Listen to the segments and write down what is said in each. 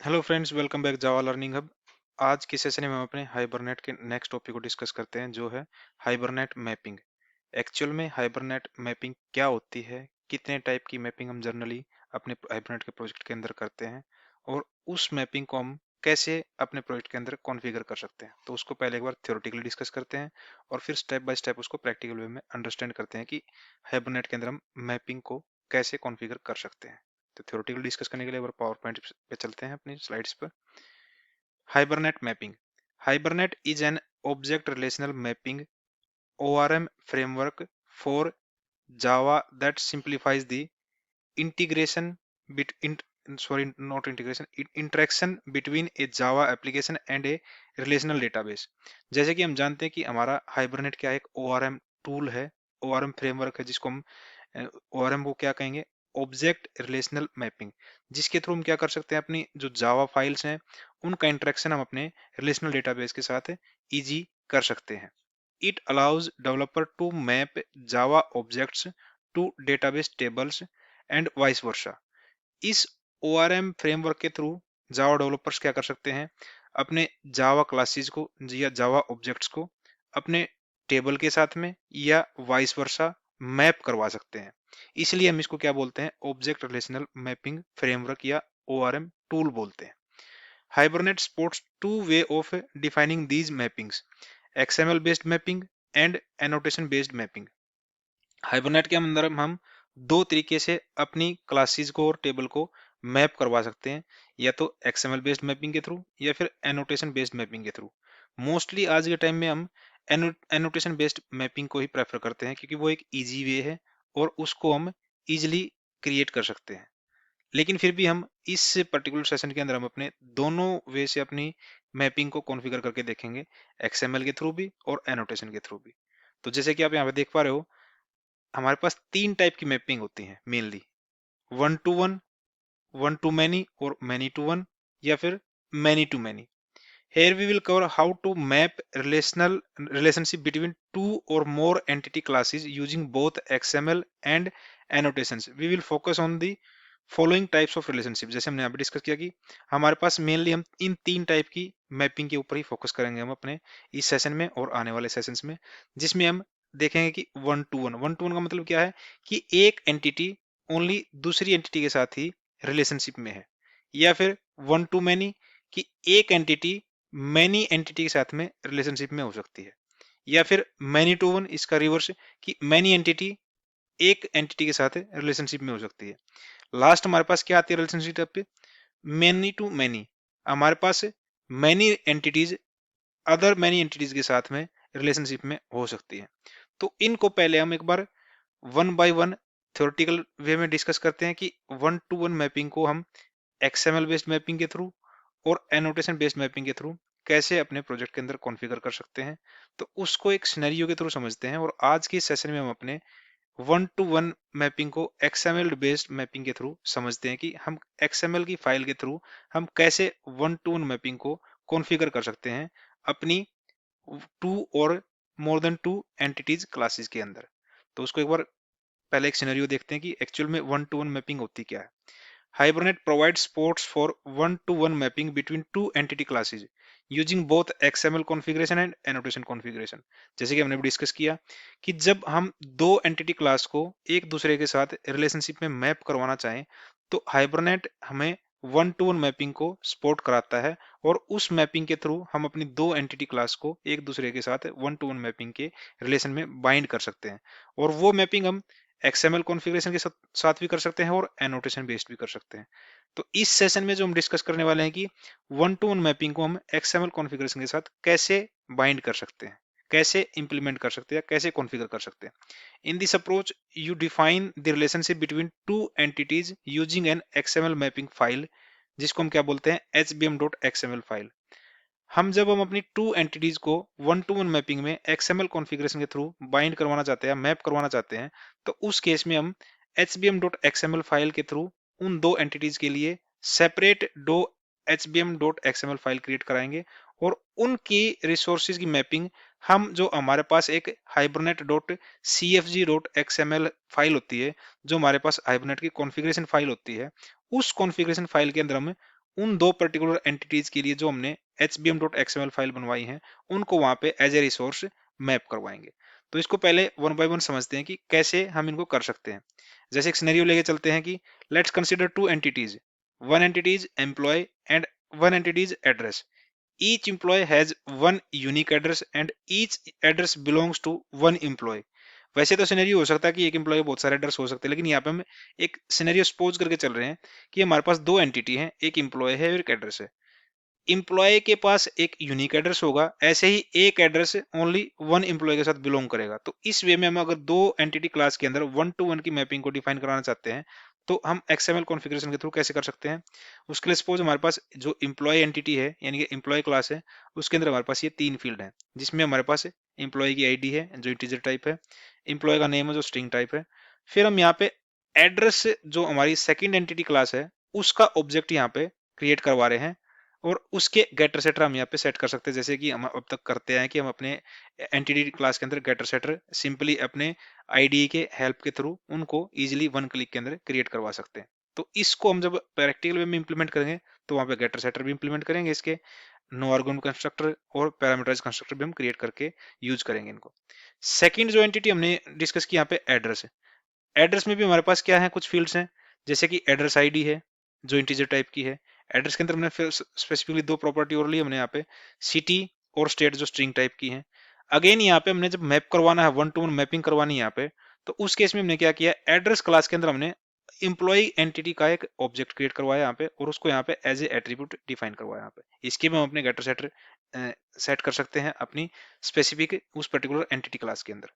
Hello friends, welcome back जावा learning hub. आज के session में हम अपने हाइबरनेट के नेक्स्ट टॉपिक को डिस्कस करते हैं, जो है हाइबरनेट मैपिंग। एक्चुअल में हाइबरनेट मैपिंग क्या होती है, कितने टाइप की मैपिंग हम जनरली अपने हाइबरनेट के प्रोजेक्ट के अंदर करते हैं, और उस मैपिंग को हम कैसे अपने प्रोजेक्ट के अंदर कॉन्फ़िगर कर सकते हैं। तो उसको पहले एक बार थ्योरेटिकली डिस्कस करते हैं और फिर स्टेप बाय स्टेप उसको प्रैक्टिकल वे में अंडरस्टैंड करते हैं कि हाइबरनेट के अंदर हम मैपिंग को कैसे कॉन्फ़िगर कर सकते हैं। तो थ्योरेटिकल डिस्कस करने के लिए एक बार पावर पॉइंट पे चलते हैं अपनी स्लाइड्स पर। Hibernate mapping. Hibernate is an object relational mapping ORM framework for Java that simplifies the integration not integration, interaction between a Java application and a relational database. जैसे कि हम जानते हैं कि हमारा Hibernate क्या है, एक ORM टूल है, ORM फ्रेमवर्क है, जिसको हम ORM को क्या कहेंगे, ऑब्जेक्ट रिलेशनल मैपिंग, जिसके थ्रू हम क्या कर सकते हैं, अपनी जो जावा फाइल्स हैं उनका इंटरेक्शन हम अपने रिलेशनल डेटाबेस के साथ इजी कर सकते हैं। It allows developer to map Java objects to database tables and vice versa. इस ORM फ्रेमवर्क के थ्रू जावा डेवलपर्स क्या कर सकते हैं, अपने जावा क्लासेस को या जावा ऑब्जेक्ट्स को अपने टेबल के साथ में या वाइस वर्सा मैप करवा सकते हैं। इसलिए हम इसको क्या बोलते हैं, ऑब्जेक्ट रिलेशनल मैपिंग फ्रेमवर्क या ORM टूल बोलते हैं। Hibernate supports two way of defining these mappings, XML based mapping and annotation based mapping. Hibernate के अंदर हम दो तरीके से अपनी क्लासेस को और टेबल को मैप करवा सकते हैं, या तो XML बेस्ड मैपिंग के थ्रू या फिर एनोटेशन बेस्ड मैपिंग के थ्रू। मोस्टली आज के टाइम में हम एनोटेशन बेस्ड मैपिंग को ही प्रेफर करते हैं, क्योंकि वो एक इजी वे है और उसको हम इजिली क्रिएट कर सकते हैं। लेकिन फिर भी हम इस पर्टिकुलर सेशन के अंदर हम अपने दोनों वे से अपनी मैपिंग को कॉन्फ़िगर करके देखेंगे, XML के थ्रू भी और एनोटेशन के थ्रू भी। तो जैसे कि आप यहाँ पे देख पा रहे हो, हमारे पास तीन टाइप की मैपिंग होती है mainly, one to one, one to many और मैनी टू वन, या फिर many to many. Here we will cover how to map relationship between two or more entity classes using both XML and annotations. We will focus on the following types of relationship। जैसे हमने यहाँ पे discuss किया कि हमारे पास mainly हम इन तीन type की मैपिंग के ऊपर ही फोकस करेंगे हम अपने इस सेशन में और आने वाले सेशंस में, जिसमें हम देखेंगे कि वन टू वन का मतलब क्या है, कि एक एंटिटी ओनली दूसरी एंटिटी के साथ ही रिलेशनशिप में है, या फिर वन टू मैनी, कि एक एंटिटी मैनी एंटिटी के साथ में रिलेशनशिप में हो सकती है, या फिर मैनी टू वन, इसका रिवर्स, कि मैनी एंटिटी एक एंटिटी के साथ रिलेशनशिप में हो सकती है। लास्ट हमारे पास क्या आती है रिलेशनशिप पे, मैनी टू मैनी, हमारे पास many entities other many entities के साथ में रिलेशनशिप में हो सकती है। तो इनको पहले हम एक बार वन बाय वन थ्योरेटिकल वे में डिस्कस करते हैं कि वन टू वन मैपिंग को हम XML बेस्ड मैपिंग के थ्रू और एनोटेशन बेस्ड मैपिंग के थ्रू कैसे अपने प्रोजेक्ट के अंदर कॉन्फ़िगर कर सकते हैं। तो उसको एक सिनेरियो के थ्रू समझते हैं, और आज की सेशन में हम अपने वन टू वन मैपिंग को XML बेस्ड मैपिंग के थ्रू समझते हैं, कि हम XML की फाइल के थ्रू हम कैसे वन टू वन मैपिंग को कॉन्फ़िगर कर सकते हैं अपनी टू और more than two entities classes के अंदर। तो उसको एक बार पहले एक सिनेरियो देखते हैं कि एक्चुअल में वन टू वन मैपिंग होती क्या है। Hibernate provides supports for one-to-one mapping between two entity classes using both XML configuration and annotation configuration। जैसे कि हमने भी डिस्कस किया कि जब हम दो एंटिटी क्लास को एक दूसरे के साथ रिलेशनशिप में मैप करवाना चाहें, तो हाइबरनेट हमें वन टू वन मैपिंग को सपोर्ट कराता है, और उस मैपिंग के थ्रू हम अपनी दो एंटिटी क्लास को एक दूसरे के साथ वन टू वन मैपिंग के रिलेशन में बाइंड कर सकते हैं, और वो मैपिंग हम XML कॉन्फ़िगरेशन के साथ भी कर सकते हैं और एनोटेशन बेस्ड भी कर सकते हैं। तो इस सेशन में जो हम डिस्कस करने वाले हैं कि वन टू वन मैपिंग को हम XML कॉन्फ़िगरेशन के साथ कैसे बाइंड कर सकते हैं, कैसे इंप्लीमेंट कर सकते हैं, कैसे कॉन्फ़िगर कर सकते हैं। In this approach you define the relationship between two entities using an XML mapping file, जिसको हम क्या बोलते हैं, hbm.xml फाइल। हम अपनी टू एंटिटीज को वन टू वन मैपिंग में XML कॉन्फ़िगरेशन के थ्रू बाइंड करवाना चाहते हैं, मैप करवाना चाहते हैं, तो उस केस में हम hbm.xml फाइल के थ्रू उन दो एंटिटीज के लिए सेपरेट दो hbm.xml फाइल क्रिएट कराएंगे, और उनकी रिसोर्सेज की मैपिंग हम जो हमारे पास एक hibernate.cfg.xml फाइल होती है, जो हमारे पास हाइबरनेट की कॉन्फ़िगरेशन फाइल होती है, उस कॉन्फ़िगरेशन फाइल के अंदर हम उन दो पर्टिकुलर एंटिटीज के लिए जो हमने hbm.xml फाइल बनवाई है उनको वहां पे एज ए रिसोर्स मैप करवाएंगे। तो इसको पहले वन बाय वन समझते हैं कि कैसे हम इनको कर सकते हैं। जैसे एक सिनेरियो लेके चलते हैं कि let's consider two entities, one entities employee and one entities address. Each employee has one unique address and each address belongs to one employee। वैसे तो सिनेरियो हो सकता है कि एक एम्प्लॉय बहुत सारे एड्रेस हो सकते हैं, लेकिन यहाँ पे हम एक सिनेरियो सपोज करके चल रहे हैं कि हमारे पास दो एंटिटी हैं, एक एम्प्लॉय है और एक एड्रेस है। एम्प्लॉय के पास एक यूनिक एड्रेस होगा, ऐसे ही एक एड्रेस ओनली वन एम्प्लॉय के साथ बिलोंग करेगा। तो इस वे में हम अगर दो एंटिटी क्लास के अंदर वन टू वन की मैपिंग को डिफाइन कराना चाहते हैं तो हम XML कॉन्फ़िगरेशन के थ्रू कैसे कर सकते हैं। उसके लिए सपोज हमारे पास जो एम्प्लॉय एंटिटी है यानी कि एम्प्लॉय क्लास है, उसके अंदर हमारे पास ये तीन फील्ड है, जिसमें हमारे पास एम्प्लॉय की आईडी है जो इंटीजर टाइप है, एम्प्लॉय का नेम है जो स्ट्रिंग टाइप है, फिर हम यहाँ पे एड्रेस जो हमारी सेकेंड एंटिटी क्लास है उसका ऑब्जेक्ट यहाँ पे क्रिएट करवा रहे हैं और उसके गेटर सेटर हम यहाँ पे सेट कर सकते हैं। जैसे कि हम अब तक करते हैं कि हम अपने एंटिटी क्लास के अंदर गेटर सेटर सिंपली अपने आईडी के हेल्प के थ्रू उनको इजीली वन क्लिक के अंदर क्रिएट करवा सकते हैं। तो इसको हम जब प्रैक्टिकल वे में इंप्लीमेंट करेंगे तो वहां पे गेटर सेटर भी इंप्लीमेंट करेंगे, इसके नो आर्गुमेंट कंस्ट्रक्टर और पैरामीटराइज कंस्ट्रक्टर भी हम क्रिएट करके यूज करेंगे इनको। सेकंड जो एंटिटी हमने डिस्कस की यहाँ पे एड्रेस है। एड्रेस में भी हमारे पास क्या है, कुछ फील्ड्स हैं, जैसे कि एड्रेस आईडी है जो इंटीजर टाइप की है। एड्रेस के अंदर हमने फिर स्पेसिफिकली दो प्रॉपर्टी और ली हमने यहाँ पे, सिटी और स्टेट जो स्ट्रिंग टाइप की है। अगेन यहाँ पे हमने जब मैप करवाना है, वन टू वन मैपिंग करवानी है यहाँ पे, तो उस केस में हमने क्या किया, एड्रेस क्लास के अंदर हमने एम्प्लॉय एंटिटी का एक ऑब्जेक्ट क्रिएट करवाया यहाँ पे और उसको यहाँ पे एज ए एट्रीब्यूट डिफाइन करवाया यहाँ पे। इसके में हम अपने गेटर सेटर सेट कर सकते हैं अपनी स्पेसिफिक उस पर्टिकुलर एंटिटी क्लास के अंदर।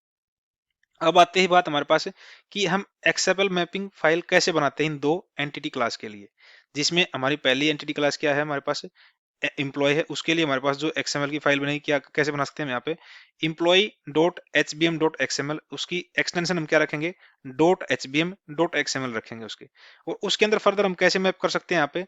अब आते ही बात हमारे पास है कि हम एक्सएमएल मैपिंग फाइल कैसे बनाते हैं इन दो एंटिटी क्लास के लिए, जिसमें हमारी पहली एंटिटी क्लास क्या है, हमारे पास एम्प्लॉय है। उसके लिए हमारे पास जो XML की फाइल बनेगी, क्या कैसे बना सकते हैं हम यहाँ पे, employ dot hbm dot XML, उसकी एक्सटेंशन हम क्या रखेंगे, डॉट hbm डॉट XML रखेंगे उसके। और उसके अंदर फर्दर हम कैसे मैप कर सकते हैं यहाँ पे,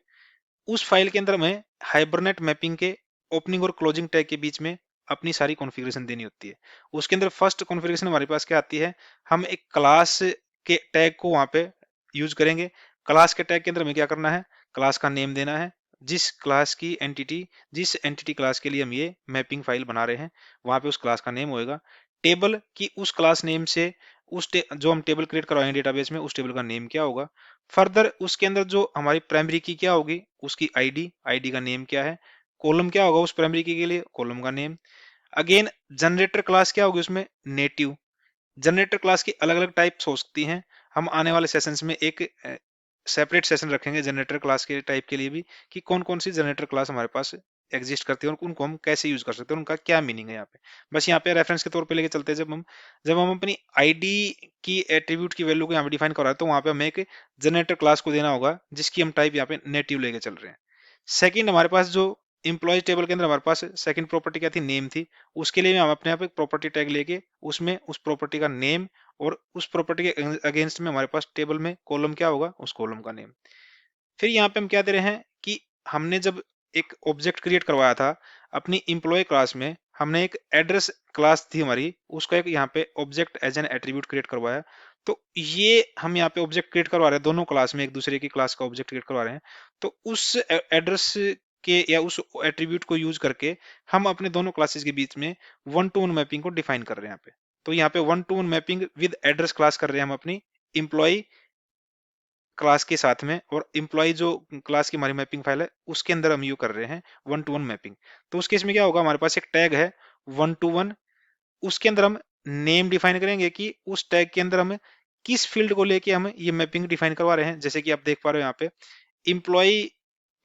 उस फाइल के अंदर हमें हाइबरनेट मैपिंग के ओपनिंग और क्लोजिंग टैग के बीच में अपनी सारी कॉन्फ़िगरेशन देनी होती है। उसके अंदर फर्स्ट कॉन्फ़िगरेशन हमारे पास क्या आती है, हम एक क्लास के टैग को वहां पे यूज करेंगे। क्लास के टैग के अंदर हमें क्या करना है, क्लास का नेम देना है, जिस क्लास की एंटिटी, जिस एंटिटी क्लास के लिए हम ये मैपिंग फाइल बना रहे हैं वहां पे उस क्लास का नेम होएगा। टेबल की उस क्लास नेम से जो हम टेबल क्रिएट करवाएंगे डेटाबेस में, उस टेबल का नेम क्या होगा। फर्दर उसके अंदर जो हमारी प्राइमरी की क्या होगी, उसकी आईडी, आईडी का नेम क्या है। कॉलम क्या होगा उस प्राइमरी की के लिए, कॉलम का नेम। अगेन जनरेटर क्लास क्या होगी उसमें, नेटिव। जनरेटर क्लास की अलग अलग टाइप्स हो सकती हैं, हम आने वाले सेशंस में एक सेपरेट सेशन रखेंगे जनरेटर क्लास के टाइप के लिए भी, कि कौन कौन सी जनरेटर क्लास हमारे पास एग्जिस्ट करती है और उनको हम कैसे यूज कर सकते हैं, उनका क्या मीनिंग है यहाँ पे। बस यहाँ पे रेफरेंस के तौर पे लेके चलते हैं, जब हम अपनी आईडी की एट्रीब्यूट की वैल्यू को यहाँ पे डिफाइन कर रहे हैं तो वहां पे हमें एक जनरेटर क्लास को देना होगा जिसकी हम टाइप यहाँ पे नेटिव लेके चल रहे हैं। सेकंड हमारे पास जो इंप्लॉय टेबल के अंदर हमारे पास सेकंड प्रॉपर्टी क्या थी, नेम थी। उसके लिए हम अपने आप एक प्रॉपर्टी टैग लेके उसमें उस प्रॉपर्टी का नेम और उस प्रॉपर्टी के अगेंस्ट में हमारे पास टेबल में कॉलम क्या होगा, उस कॉलम का नेम। फिर यहाँ पे हम क्या दे रहे हैं कि हमने जब एक ऑब्जेक्ट क्रिएट करवाया था अपनी इंप्लॉय क्लास में, हमने एक एड्रेस क्लास थी हमारी, उसका एक यहाँ पे object as an attribute create करवाया। तो ये हम यहाँ पे ऑब्जेक्ट क्रिएट करवा रहे हैं दोनों क्लास में, एक दूसरे की क्लास का ऑब्जेक्ट क्रिएट करवा रहे हैं। तो उस एड्रेस के या उस एट्रीब्यूट को यूज करके हम अपने दोनों क्लासेस के बीच में वन टू वन मैपिंग को डिफाइन कर रहे हैं यहाँ पे। तो यहाँ पे one to one mapping with address class कर रहे हैं हम अपनी इंप्लॉय क्लास के साथ में, और एम्प्लॉय जो क्लास की हमारी मैपिंग फाइल है उसके अंदर हम यू कर रहे हैं वन टू वन मैपिंग। तो उस केस में क्या होगा, हमारे पास एक टैग है वन टू वन, उसके अंदर हम नेम डिफाइन करेंगे कि उस टैग के अंदर हम किस फील्ड को लेके हम ये मैपिंग डिफाइन करवा रहे हैं। जैसे कि आप देख पा रहे हो यहाँ पे एम्प्लॉय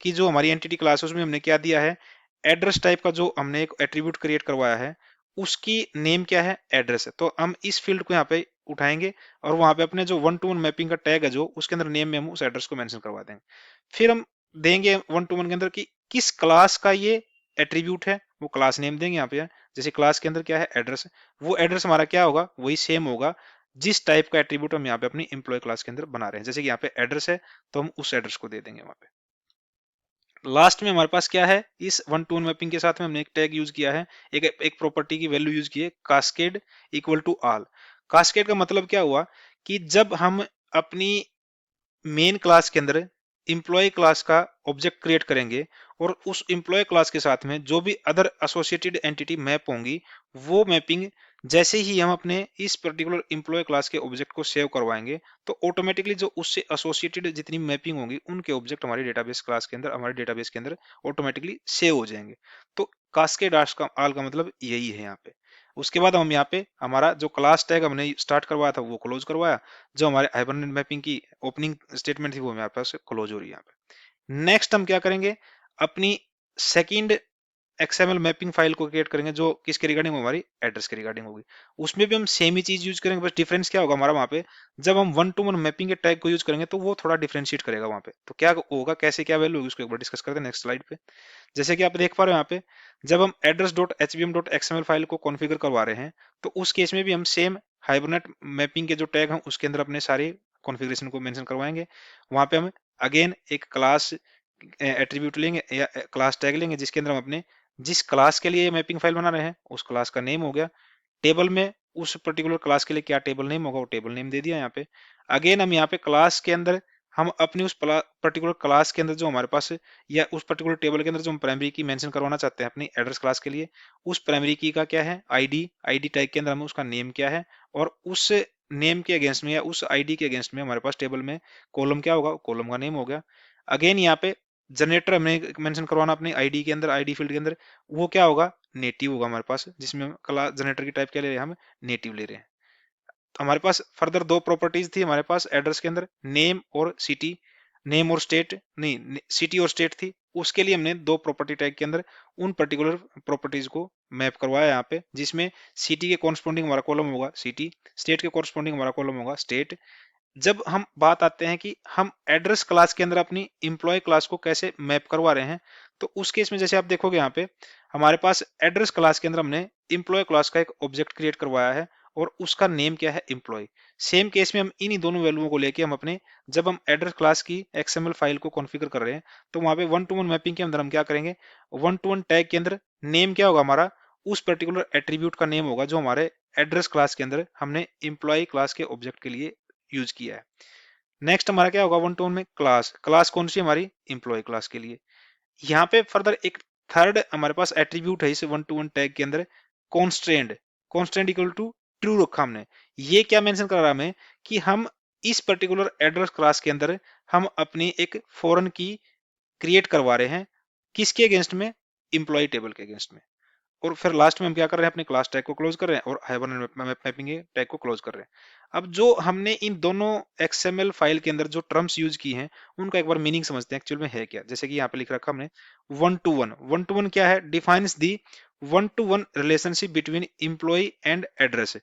की जो हमारी एंटिटी क्लास है उसमें हमने क्या दिया है, एड्रेस टाइप का जो हमने एक एट्रीब्यूट क्रिएट करवाया है उसकी नेम क्या है, एड्रेस है। तो हम इस फील्ड को यहाँ पे उठाएंगे और वहां पे अपने जो वन टू वन मैपिंग का टैग है जो उसके अंदर नेम में हम उस एड्रेस को मेंशन करवा देंगे। फिर हम देंगे वन टू वन के अंदर कि किस क्लास का ये एट्रीब्यूट है, वो क्लास नेम देंगे यहाँ पे। जैसे क्लास के अंदर क्या है, एड्रेस है, वो एड्रेस हमारा क्या होगा, वही सेम होगा जिस टाइप का एट्रीब्यूट हम यहाँ पे अपनी एम्प्लॉय क्लास के अंदर बना रहे हैं। जैसे कि यहाँ पे एड्रेस है तो हम उस एड्रेस को दे देंगे वहां पे। लास्ट में हमारे पास क्या है, इस वन टू वन मैपिंग के साथ में हमने एक टैग यूज किया है, एक प्रॉपर्टी की वैल्यू यूज की है, cascade equal to all. Cascade का मतलब क्या हुआ कि जब हम अपनी मेन क्लास के अंदर इम्प्लॉय क्लास का ऑब्जेक्ट क्रिएट करेंगे और उस इम्प्लॉय क्लास के साथ में जो भी अदर एसोसिएटेड एंटिटी मैप होंगी, वो मैपिंग जैसे ही हम अपने इस पर्टिकुलर इम्प्लॉय क्लास के ऑब्जेक्ट को सेव करवाएंगे, तो ऑटोमेटिकली जो उससे एसोसिएटेड जितनी मैपिंग होंगी उनके ऑब्जेक्ट हमारे डेटाबेस क्लास के अंदर, हमारे डेटाबेस के अंदर ऑटोमेटिकली सेव हो जाएंगे। तो कास्केड आल का मतलब यही है यहाँ पे। उसके बाद हम यहाँ पे हमारा जो क्लास टैग हमने स्टार्ट करवाया था वो क्लोज करवाया, जो हमारे हाइबरनेट मैपिंग की ओपनिंग स्टेटमेंट थी वो हमारे पास क्लोज हो रही है यहाँ पे। नेक्स्ट हम क्या करेंगे, अपनी सेकंड एक्सएमएल मैपिंग फाइल को क्रिएट करेंगे जो किसके रिगार्डिंग, हमारी एड्रेस के रिगार्डिंग होगी। उसमें भी हम सेम ही चीज यूज करेंगे, बस डिफरेंस क्या होगा हमारा, वहां पे जब हम वन टू वन मैपिंग के टैग को यूज करेंगे तो वो थोड़ा डिफरेंशिएट करेगा वहां पे। तो क्या होगा, कैसे क्या वैल्यू होगी, उसको एक बार डिस्कस करते हैं नेक्स्ट स्लाइड पे। जैसे कि आप देख पा रहे हो यहाँ पे, जब हम address dot HBM dot XML file को कॉन्फ़िगर करवा रहे हैं, तो उस केस में भी हम सेम हाइबरनेट मैपिंग के जो टैग हैं उसके अंदर अपने सारे कॉन्फ़िगरेशन को मेंशन करवाएंगे। वहां पे हम अगेन एक क्लास एट्रीब्यूट लेंगे या क्लास टैग लेंगे जिसके अंदर हम अपने जिस क्लास के लिए मैपिंग फाइल बना रहे हैं उस क्लास का नेम हो गया, टेबल में उस पर्टिकुलर क्लास के लिए क्या टेबल नेम होगा वो टेबल नेम दे दिया यहाँ पे। अगेन हम यहाँ पे क्लास के अंदर हम अपनी उस पर्टिकुलर क्लास के अंदर जो हमारे पास या उस पर्टिकुलर टेबल के अंदर जो हम प्राइमरी की मेंशन करवाना चाहते हैं अपनी एड्रेस क्लास के लिए, उस प्राइमरी की का क्या है आईडी, आईडी टैग के अंदर हमें उसका नेम क्या है, और उस नेम के अगेंस्ट में या उस आईडी के अगेंस्ट में हमारे पास टेबल में कॉलम क्या होगा, कॉलम का नेम हो गया। अगेन यहाँ पे जनरेटर हमें मेंशन करवाना अपने आईडी के अंदर, आईडी फील्ड के अंदर वो क्या होगा, नेटिव होगा हमारे पास, जिसमें क्लास जनरेटर की टाइप क्या ले रहे हैं, हम नेटिव ले रहे हैं। तो हमारे पास फर्दर दो प्रॉपर्टीज थी हमारे पास एड्रेस के अंदर, नेम और सिटी, नेम और स्टेट नहीं, सिटी और स्टेट थी। उसके लिए हमने दो प्रॉपर्टी टैग के अंदर उन पर्टिकुलर प्रॉपर्टीज को मैप करवाया यहाँ पे, जिसमें सिटी के कॉरस्पॉन्डिंग हमारा कॉलम होगा सिटी, स्टेट के कॉरस्पॉन्डिंग हमारा कॉलम होगा स्टेट। जब हम बात आते हैं कि हम एड्रेस क्लास के अंदर अपनी इंप्लॉय क्लास को कैसे मैप करवा रहे हैं, तो उस केस में जैसे आप देखोगे यहाँ पे हमारे पास एड्रेस क्लास के अंदर हमने इंप्लॉय क्लास का एक ऑब्जेक्ट क्रिएट करवाया है और उसका नेम क्या है एम्प्लॉय। सेम केस में हम इन्हीं दोनों वैल्यूओं को लेके हम अपने जब हम एड्रेस क्लास की एक्सएमएल फाइल को कॉन्फ़िगर कर रहे हैं, तो वहां पे वन टू वन मैपिंग के अंदर हम क्या करेंगे, वन टू वन टैग के अंदर नेम क्या होगा हमारा, उस पर्टिकुलर एट्रीब्यूट का नेम होगा जो हमारे एड्रेस क्लास के अंदर हमने इंप्लॉय क्लास के ऑब्जेक्ट के लिए यूज किया है। नेक्स्ट हमारा क्या होगा वन टू वन में क्लास, क्लास कौन सी हमारी इंप्लॉय क्लास के लिए। यहाँ पे फर्दर एक थर्ड हमारे पास एट्रीब्यूट है इस वन टू वन टैग के अंदर, कॉन्स्ट्रेंड, कॉन्स्ट्रेंड इक्वल टू ट्रू रखा हमने। ये क्या मेंशन कर रहा है हमें कि हम इस पर्टिकुलर एड्रेस क्लास के अंदर हम अपनी एक फॉरेन की क्रिएट करवा रहे हैं, किसके अगेंस्ट में, इंप्लॉय टेबल के अगेंस्ट में। और फिर लास्ट में हम क्या कर रहे हैं, अपने क्लास टैग को क्लोज कर रहे हैं और हाइबरनेट मैपिंग टैग को क्लोज कर रहे हैं। अब जो हमने इन दोनों एक्सएमएल फाइल के अंदर जो टर्म्स यूज की हैं उनका एक बार मीनिंग समझते हैं एक्चुअल में है क्या। जैसे कि यहाँ पे लिख रखा हमने one to one, one to one क्या है, defines the one to one relationship between employee and address.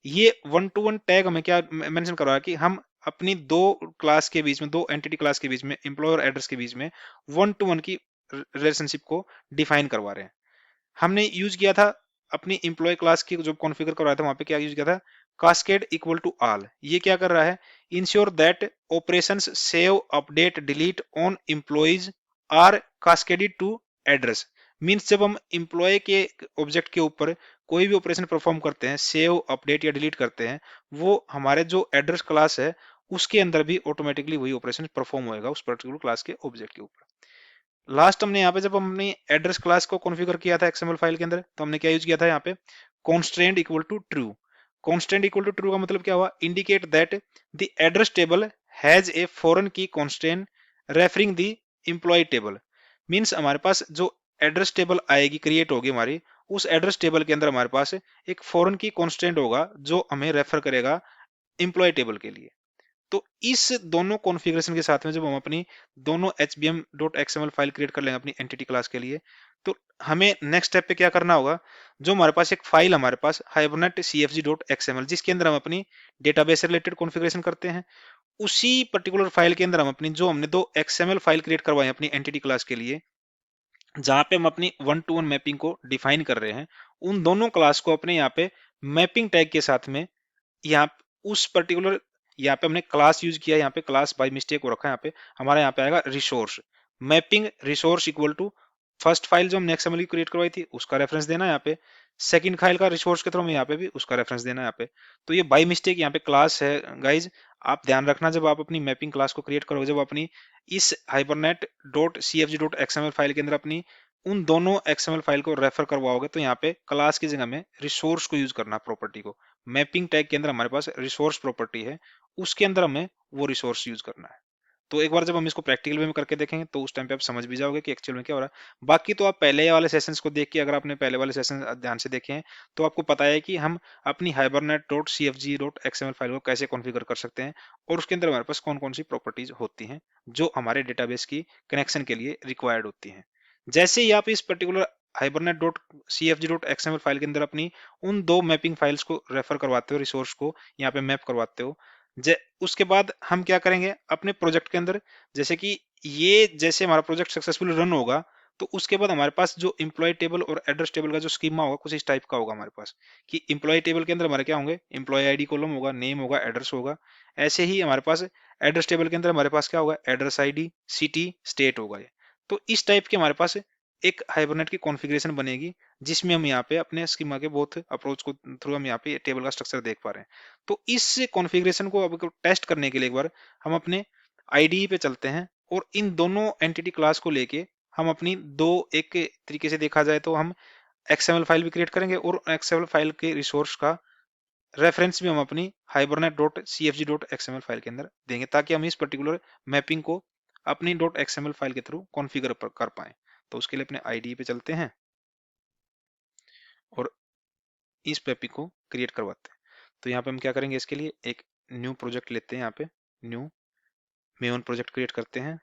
ये वन टू वन टैग हमें क्या मेंशन कर रहा है कि हम अपनी दो क्लास के बीच में, दो एंटिटी क्लास के बीच में, एम्प्लॉय और एड्रेस के बीच में वन टू वन की रिलेशनशिप को डिफाइन करवा रहे हैं। हमने यूज किया था अपनी इंप्लॉय क्लास की जो कॉन्फ़िगर करवाया था वहां पे क्या यूज किया था, कास्केड इक्वल टू ऑल। ये क्या कर रहा है, ensure that operations save update delete on employees are cascaded to address. Means जब हम एम्प्लॉय के ऑब्जेक्ट के ऊपर कोई भी ऑपरेशन परफॉर्म करते हैं, सेव अपडेट या डिलीट करते हैं, वो हमारे जो एड्रेस क्लास है उसके अंदर भी ऑटोमेटिकली वही ऑपरेशन परफॉर्म होएगा उस पर्टिकुलर क्लास के ऑब्जेक्ट के ऊपर। लास्ट हमने यहाँ पे जब हमने एड्रेस क्लास को कॉन्फ़िगर किया था एक्सएमएल फाइल के अंदर, तो हमने क्या यूज किया था यहाँ पे, constraint equal to true. Constraint equal to true का मतलब क्या हुआ, indicate that the address table has a foreign key constraint referring the employ table. Means हमारे पास जो एड्रेस टेबल आएगी, क्रिएट होगी हमारी, उस एड्रेस टेबल के अंदर हमारे पास एक फॉरेन की कॉन्स्ट्रेंट होगा जो हमें रेफर करेगा एम्प्लॉय टेबल के लिए। तो इस दोनों कॉन्फ़िगरेशन के साथ में जब हम अपनी दोनों hbm.xml फाइल क्रिएट कर लेंगे अपनी एंटिटी क्लास के लिए, तो हमें नेक्स्ट स्टेप पे क्या करना होगा, जो हमारे पास एक फाइल हमारे पास हाइबरनेट cfg.xml जिसके अंदर हम अपनी डेटाबेस से रिलेटेड कॉन्फ़िगरेशन करते हैं, उसी पर्टिकुलर फाइल के अंदर हम अपनी जो हमने दो XML फाइल क्रिएट करवाई अपनी एंटिटी क्लास के लिए, जहां पे हम अपनी वन टू वन मैपिंग को डिफाइन कर रहे हैं, उन दोनों क्लास को अपने यहाँ पे मैपिंग टैग के साथ में यहाँ उस पर्टिकुलर यहाँ पे हमने क्लास यूज किया, यहाँ पे क्लास बाय मिस्टेक हो रखा है, यहाँ पे हमारा यहाँ पे आएगा resource, mapping resource equal to first file जो हमने एक्सएमएल की क्रिएट करवाई थी उसका रेफरेंस देना है यहाँ पे, सेकंड फाइल का रिसोर्स के थ्रू हमें यहाँ पे भी उसका रेफरेंस देना है यहाँ पे। तो ये बाय मिस्टेक यहाँ पे क्लास है गाइज, आप ध्यान रखना जब आप अपनी मैपिंग क्लास को क्रिएट करोगे, जब अपनी इस Hibernate dot C F G dot XML file के अंदर अपनी उन दोनों एक्सएमएल फाइल को रेफर करवाओगे, तो यहाँ पे क्लास की जगह में रिसोर्स को यूज करना, प्रॉपर्टी को। मैपिंग टैग के अंदर हमारे पास रिसोर्स प्रॉपर्टी है, उसके अंदर हमें वो रिसोर्स यूज करना है। तो एक बार जब हम इसको प्रैक्टिकल वे में करके देखेंगे तो उस टाइम पे आप समझ भी जाओगे कि एक्चुअल में क्या हो रहा है। बाकी तो आप पहले वाले सेशंस को देख के, अगर आपने पहले वाले सेशन ध्यान से देखे हैं तो आपको पता है कि हम अपनी Hibernate dot C F G dot XML file को कैसे कॉन्फ़िगर कर सकते हैं और उसके अंदर हमारे पास कौन कौन सी प्रॉपर्टीज होती हैं जो हमारे डेटाबेस की कनेक्शन के लिए रिक्वायर्ड होती हैं। जैसे ही आप इस particular Hibernate dot C F G dot XML file के अंदर अपनी उन दो मैपिंग फाइल्स को रेफर करवाते हो, रिसोर्स को यहाँ पे मैप करवाते हो, उसके बाद हम क्या करेंगे अपने प्रोजेक्ट के अंदर, जैसे कि ये जैसे हमारा प्रोजेक्ट सक्सेसफुली रन होगा तो उसके बाद हमारे पास जो इम्प्लॉय टेबल और एड्रेस टेबल का जो स्कीमा होगा कुछ इस टाइप का होगा हमारे पास, कि इम्प्लॉय टेबल के अंदर हमारे क्या होंगे, इम्प्लॉय आईडी कॉलम होगा, नेम होगा, एड्रेस होगा। ऐसे ही हमारे पास एड्रेस टेबल के अंदर हमारे पास क्या होगा, एड्रेस आईडी, सिटी, स्टेट होगा ये। तो इस टाइप के हमारे पास एक हाइबरनेट की कॉन्फ़िगरेशन बनेगी, जिसमें हम यहाँ पे अपने स्कीमा के बहुत अप्रोच को थ्रू हम यहाँ पे टेबल का स्ट्रक्चर देख पा रहे हैं। तो इस कॉन्फ़िगरेशन को अब टेस्ट करने के लिए एक बार हम अपने आईडीई पे चलते हैं और इन दोनों एंटिटी क्लास को लेके हम अपनी दो, एक तरीके से देखा जाए तो हम एक्सएमएल फाइल भी क्रिएट करेंगे और एक्सएमएल फाइल के रिसोर्स का रेफरेंस भी हम अपनी Hibernate dot C F G dot XML file के अंदर देंगे, ताकि हम इस पर्टिकुलर मैपिंग को अपनी डॉट एक्सएमएल फाइल के थ्रू कॉन्फ़िगर कर पाए। तो उसके लिए अपने आईडीई पे चलते हैं और इस मैपिंग को क्रिएट करवाते हैं। तो यहाँ पे हम क्या करेंगे, इसके लिए एक न्यू प्रोजेक्ट लेते हैं, यहाँ पे न्यू मेवन प्रोजेक्ट क्रिएट करते हैं।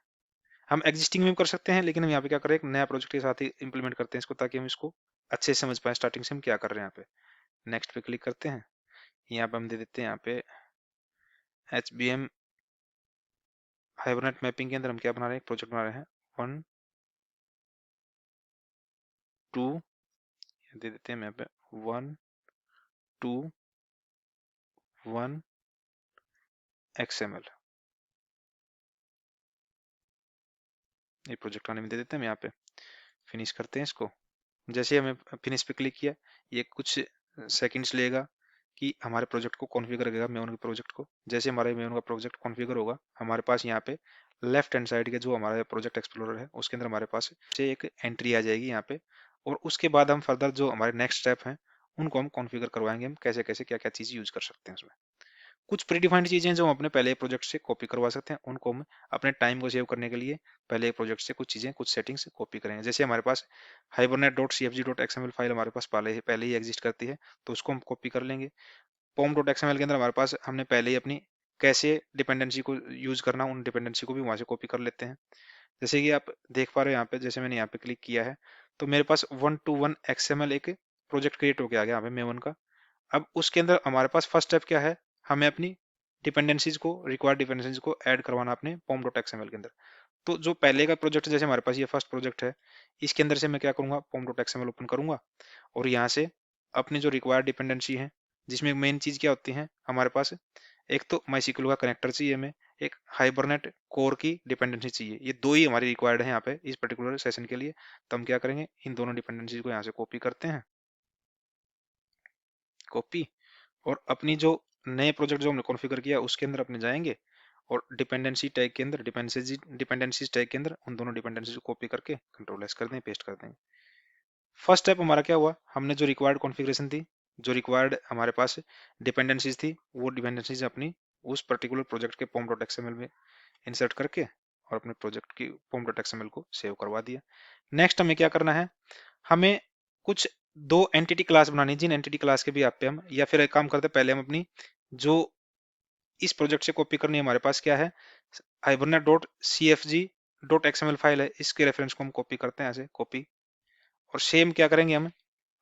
हम एग्जिस्टिंग में भी कर सकते हैं, लेकिन हम यहाँ पे क्या करें, एक नया प्रोजेक्ट के साथ ही इंप्लीमेंट करते हैं इसको, ताकि हम इसको अच्छे से समझ पाए स्टार्टिंग से हम क्या कर रहे हैं। यहाँ पे नेक्स्ट पे क्लिक करते हैं, यहाँ पे हम दे देते हैं यहाँ पे h b m Hibernate mapping के अंदर हम क्या बना रहे हैं, प्रोजेक्ट बना रहे हैं 1 2, दे देते हैं यहाँ पे 1 2 1 XML, ये प्रोजेक्ट का नेम दे देते हैं हम यहाँ पे। फिनिश करते हैं इसको। जैसे हमें फिनिश पे क्लिक किया, ये कुछ सेकंड्स लेगा कि हमारे प्रोजेक्ट को कॉन्फ़िगर करेगा, मेवन के प्रोजेक्ट को। जैसे हमारे मेवन का प्रोजेक्ट कॉन्फ़िगर होगा, हमारे पास यहाँ पे लेफ्ट हैंड साइड के जो हमारा प्रोजेक्ट एक्सप्लोरर है उसके अंदर हमारे पास से एक एंट्री आ जाएगी यहाँ पे, और उसके बाद हम फर्दर जो हमारे नेक्स्ट स्टेप हैं उनको हम कॉन्फ़िगर करवाएंगे, हम कैसे कैसे क्या क्या चीज़ यूज कर सकते हैं उसमें। कुछ प्रीडिफाइंड चीजें जो हम अपने पहले प्रोजेक्ट से कॉपी करवा सकते हैं, उनको हम अपने टाइम को सेव करने के लिए पहले प्रोजेक्ट से कुछ चीजें, कुछ सेटिंग्स कॉपी करेंगे। जैसे हमारे पास hibernate dot C F G dot XML file हमारे पास पहले ही एग्जिस्ट करती है, तो उसको हम कॉपी कर लेंगे। पॉम डॉट एक्सएमएल के अंदर हमारे पास हमने पहले ही अपनी कैसे डिपेंडेंसी को यूज करना, उन डिपेंडेंसी को भी वहां से कॉपी कर लेते हैं। जैसे कि आप देख पा रहे हो यहाँ पे, जैसे मैंने यहाँ पे क्लिक किया है तो मेरे पास 1 to 1 XML एक प्रोजेक्ट क्रिएट होके आ गया यहाँ पे मेवन का। अब उसके अंदर हमारे पास फर्स्ट स्टेप क्या है, हमें अपनी डिपेंडेंसीज को, रिक्वायर्ड डिपेंडेंसीज को ऐड करवाना अपने पॉम डॉट एक्सएमएल के अंदर। तो जो पहले का प्रोजेक्ट है, जैसे हमारे पास ये फर्स्ट प्रोजेक्ट है, इसके अंदर से मैं क्या करूंगा, पॉम डॉट एक्सएमएल ओपन करूंगा और यहाँ से अपनी जो रिक्वायर्ड डिपेंडेंसी है, जिसमें मेन चीज क्या होती है हमारे पास, एक तो माईसीक्यू का कनेक्टर चाहिए हमें, एक हाइबरनेट कोर की डिपेंडेंसी चाहिए। ये दो ही हमारी रिक्वायर्ड है यहाँ पे इस पर्टिकुलर सेशन के लिए। तो हम क्या करेंगे, इन दोनों डिपेंडेंसी को यहाँ से कॉपी करते हैं, कॉपी, और अपनी जो नए प्रोजेक्ट जो हमने कॉन्फ़िगर किया उसके अंदर अपने जाएंगे और डिपेंडेंसी टैग के अंदर, डिपेंडेंसीज टैग के अंदर उन दोनों डिपेंडेंसी को कॉपी करके कंट्रोल एस कर दें, पेस्ट कर देंगे। फर्स्ट स्टेप हमारा क्या हुआ, हमने जो रिक्वायर्ड कॉन्फ़िगरेशन थी, जो रिक्वायर्ड हमारे पास डिपेंडेंसीज थी, वो डिपेंडेंसीज अपनी उस पर्टिकुलर प्रोजेक्ट के पॉम डॉट एक्सएमएल में इंसर्ट करके और अपने प्रोजेक्ट की पॉम डॉट एक्सएमएल को सेव करवा दिया। नेक्स्ट हमें क्या करना है, हमें कुछ दो एंटिटी क्लास बनानी है, जिन एंटिटी क्लास के भी आप पे हम, या फिर एक काम करते हैं, पहले हम अपनी जो इस प्रोजेक्ट से कॉपी करनी है, हमारे पास क्या है, Hibernate dot C F G dot XML file है, इसके रेफरेंस को हम कॉपी करते हैं ऐसे कॉपी, और सेम क्या करेंगे हम,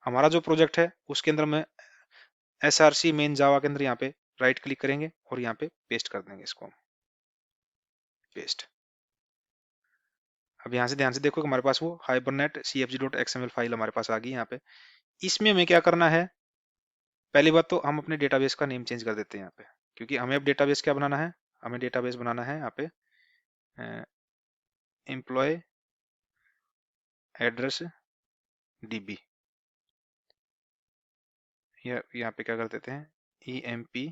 हमारा जो प्रोजेक्ट है उसके अंदर में एस आर सी मेन जावा के अंदर यहाँ पे राइट क्लिक करेंगे और यहाँ पे पेस्ट कर देंगे इसको हम, पेस्ट। अब यहाँ से ध्यान से देखो कि हमारे पास वो Hibernate c F G dot XML file हमारे पास आ गई यहाँ पे। इसमें हमें क्या करना है, पहली बात तो हम अपने डेटाबेस का नेम चेंज कर देते हैं यहाँ पे, क्योंकि हमें अब डेटाबेस क्या बनाना है, हमें डेटाबेस बनाना है यहाँ पे एम्प्लॉय एड्रेस डीबी, यहाँ पे क्या कर देते हैं, EMP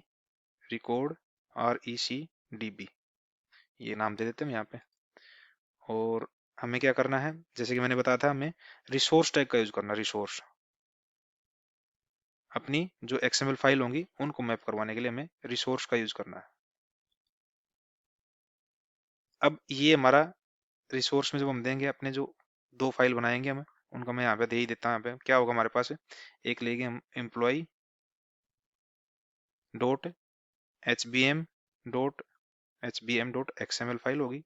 रिकॉर्ड REC DB, ये नाम दे देते हैं यहाँ पे। और हमें क्या करना है, जैसे कि मैंने बताया था, हमें रिसोर्स टैग का यूज करना। रिसोर्स अपनी जो XML फाइल होंगी उनको मैप करवाने के लिए हमें रिसोर्स का यूज करना है। अब ये हमारा रिसोर्स में जब हम देंगे अपने जो दो फाइल बनाएंगे हम, उनको मैं यहाँ पे दे ही देता हूँ। यहाँ पे क्या होगा हमारे पास, एक लेंगे हम एम्प्लॉय डॉट HBM.XML फाइल होगी,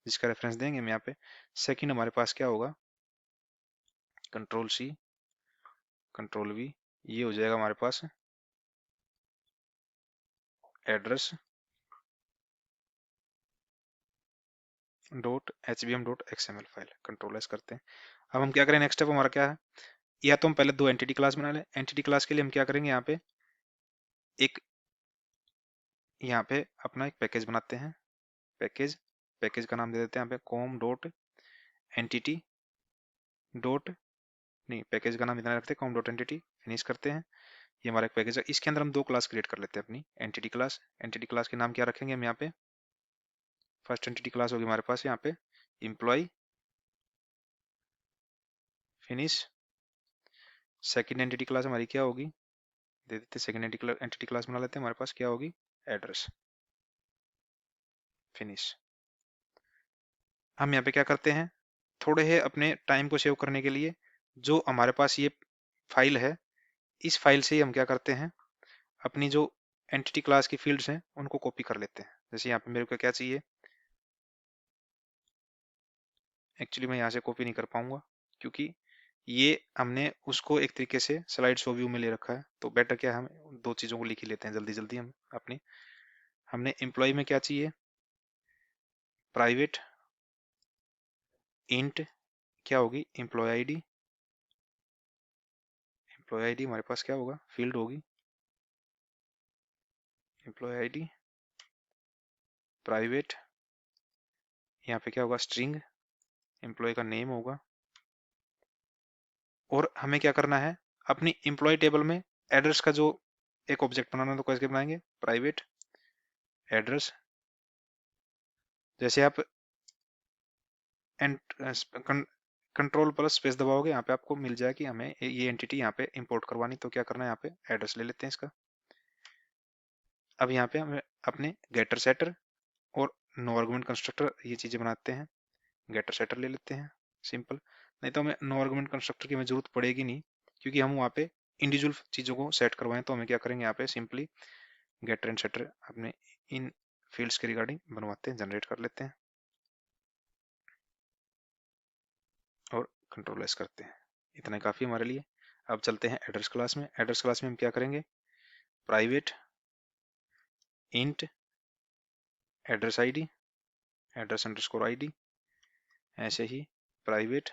जिसका रेफरेंस देंगे हम यहाँ पे। सेकंड हमारे पास क्या होगा, Ctrl+C Ctrl+V, ये हो जाएगा हमारे पास एड्रेस .HBM.XML फाइल। Ctrl+S करते हैं। अब हम क्या करें, नेक्स्ट स्टेप हमारा क्या है, या तो हम पहले दो एंटिटी क्लास बना लें। एंटिटी क्लास के लिए हम क्या करेंगे, यहाँ पे एक, यहाँ पे अपना एक पैकेज बनाते हैं। पैकेज का नाम दे देते हैं यहाँ पे com.entity डॉट, नहीं पैकेज का नाम इतना रखते हैं com.entity। फिनिश करते हैं। ये हमारा एक पैकेज है, इसके अंदर हम दो क्लास क्रिएट कर लेते हैं अपनी। एंटिटी क्लास के नाम क्या रखेंगे हम यहाँ पे, फर्स्ट एंटिटी क्लास होगी हमारे पास यहाँ पे employee, finish. Second entity class हमारी क्या होगी, दे देते हैं सेकंड एंटिटी क्लास बना लेते हैं, हमारे पास क्या होगी, एड्रेस, फिनिश। हम यहाँ पे क्या करते हैं, थोड़े है अपने टाइम को सेव करने के लिए, जो हमारे पास ये फाइल है, इस फाइल से ही हम क्या करते हैं, अपनी जो एंटिटी क्लास की फील्ड्स हैं उनको कॉपी कर लेते हैं। जैसे यहाँ पे मेरे को क्या चाहिए, एक्चुअली मैं यहाँ से कॉपी नहीं कर पाऊंगा क्योंकि ये हमने उसको एक तरीके से स्लाइड शो व्यू में ले रखा है। तो बेटर क्या है, हम दो चीजों को लिख ही लेते हैं जल्दी जल्दी हम अपनी। हमने एम्प्लॉय में क्या चाहिए, प्राइवेट इंट क्या होगी, एम्प्लॉय आईडी हमारे पास क्या होगा, फील्ड होगी एम्प्लॉय आईडी। प्राइवेट यहाँ पे क्या होगा, स्ट्रिंग, एम्प्लॉय का नेम होगा। और हमें क्या करना है, अपनी एम्प्लॉय टेबल में एड्रेस का जो एक ऑब्जेक्ट बनाना है, तो कैसे बनाएंगे, प्राइवेट एड्रेस। जैसे आप Ctrl+S दबाओगे, यहाँ पे आपको मिल जाए कि हमें ये एंटिटी यहाँ पे इंपोर्ट करवानी, तो क्या करना है, यहाँ पे एड्रेस ले लेते हैं इसका। अब यहाँ पे हमें अपने गेटर सेटर और नो आर्गुमेंट कंस्ट्रक्टर ये चीजें बनाते हैं। गेटर सेटर ले लेते हैं, सिंपल। नहीं तो हमें नो आर्गुमेंट कंस्ट्रक्टर की हमें जरूरत पड़ेगी नहीं, क्योंकि हम वहाँ पे इंडिविजुअल चीजों को सेट करवाएं। तो हमें क्या करेंगे, यहाँ पे सिंपली गेटर एंड सेटर अपने इन फील्ड्स के रिगार्डिंग बनवाते हैं, जनरेट कर लेते हैं और Ctrl+S करते हैं। इतना ही काफी हमारे लिए। अब चलते हैं एड्रेस क्लास में। एड्रेस क्लास में हम क्या करेंगे, private int address ID, address underscore ID, ऐसे ही प्राइवेट,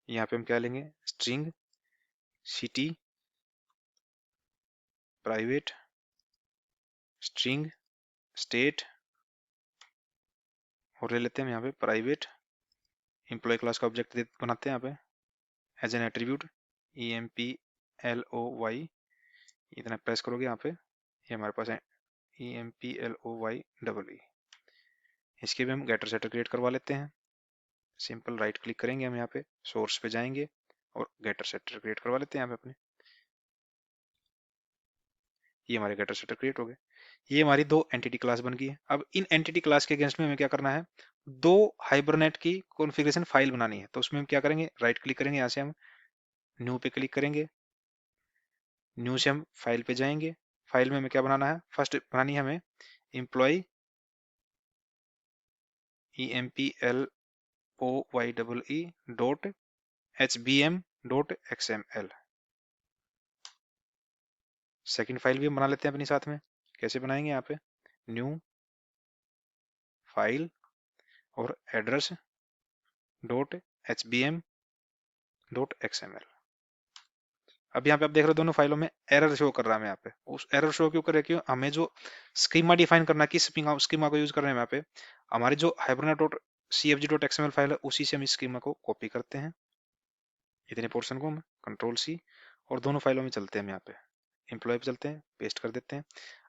यहाँ पे हम क्या लेंगे, string city, private string state, और ले लेते हैं यहाँ पे प्राइवेट एम्प्लॉय क्लास का ऑब्जेक्ट बनाते हैं यहाँ पे एज एन एट्रीब्यूट EMPLOY। इतना प्रेस करोगे यहाँ पे, ये हमारे पास है EMPLOY। इसके भी हम गेटर सेटर क्रिएट करवा लेते हैं। सिंपल राइट क्लिक करेंगे हम यहाँ पे, सोर्स पे जाएंगे और गेटर सेटर क्रिएट करवा लेते हैं यहाँ पे अपने। ये हमारे गेटर सेटर क्रिएट हो गए। ये हमारी दो एंटिटी क्लास बन गई है। अब इन एंटिटी क्लास के अगेंस्ट में हमें क्या करना है, दो हाइबरनेट की कॉन्फ़िगरेशन फाइल बनानी है। तो उसमें हम क्या करेंगे, राइट क्लिक करेंगे, यहाँ से हम न्यू पे क्लिक करेंगे, न्यू से हम फाइल पे जाएंगे। फाइल में हमें क्या बनाना है, फर्स्ट बनानी है हमें एम्प्लॉय EMPLOYEE.HBM.XML। सेकंड फाइल भी हम बना लेते हैं अपनी साथ में। कैसे बनाएंगे, यहाँ पे न्यू फाइल और एड्रेस .hbm.xml। अब यहाँ पे आप देख रहे हो दोनों फाइलों में एरर शो कर रहा है। यहाँ पे उस एरर शो क्यों कर रहा है, क्यों, हमें जो स्कीमा डिफाइन करना है, किस स्कीमा को यूज कर रहे हैं यहाँ पे, हमारे जो हाइबरनेट cfg.xml फाइल है, उसी से हम इस स्कीमा को कॉपी करते हैं, इतने पोर्शन को हम कंट्रोल सी, और दोनों फाइलों में चलते हैं, हम यहाँ पे एम्प्लॉय पे चलते हैं, पेस्ट कर देते हैं।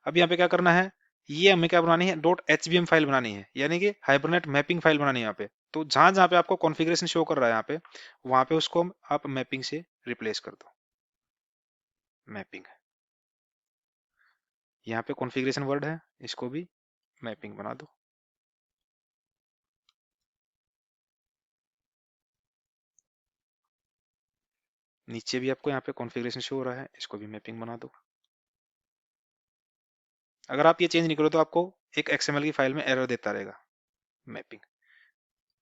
अब यहाँ पे क्या करना है, ये हमें क्या बनानी है, .hvm फाइल बनानी है, यानी कि हाइबरनेट मैपिंग फाइल बनानी है यहाँ पे। तो जहां जहां पे आपको कॉन्फ़िगरेशन शो कर रहा है यहाँ पे, वहां पे उसको आप मैपिंग से रिप्लेस कर दो। मैपिंग, यहाँ पे कॉन्फ़िगरेशन वर्ड है, इसको भी मैपिंग बना दो। नीचे भी आपको यहाँ पे कॉन्फ़िगरेशन शो हो रहा है, इसको भी मैपिंग बना दो। अगर आप ये चेंज नहीं करो तो आपको एक XML की फाइल में एरर देता रहेगा मैपिंग।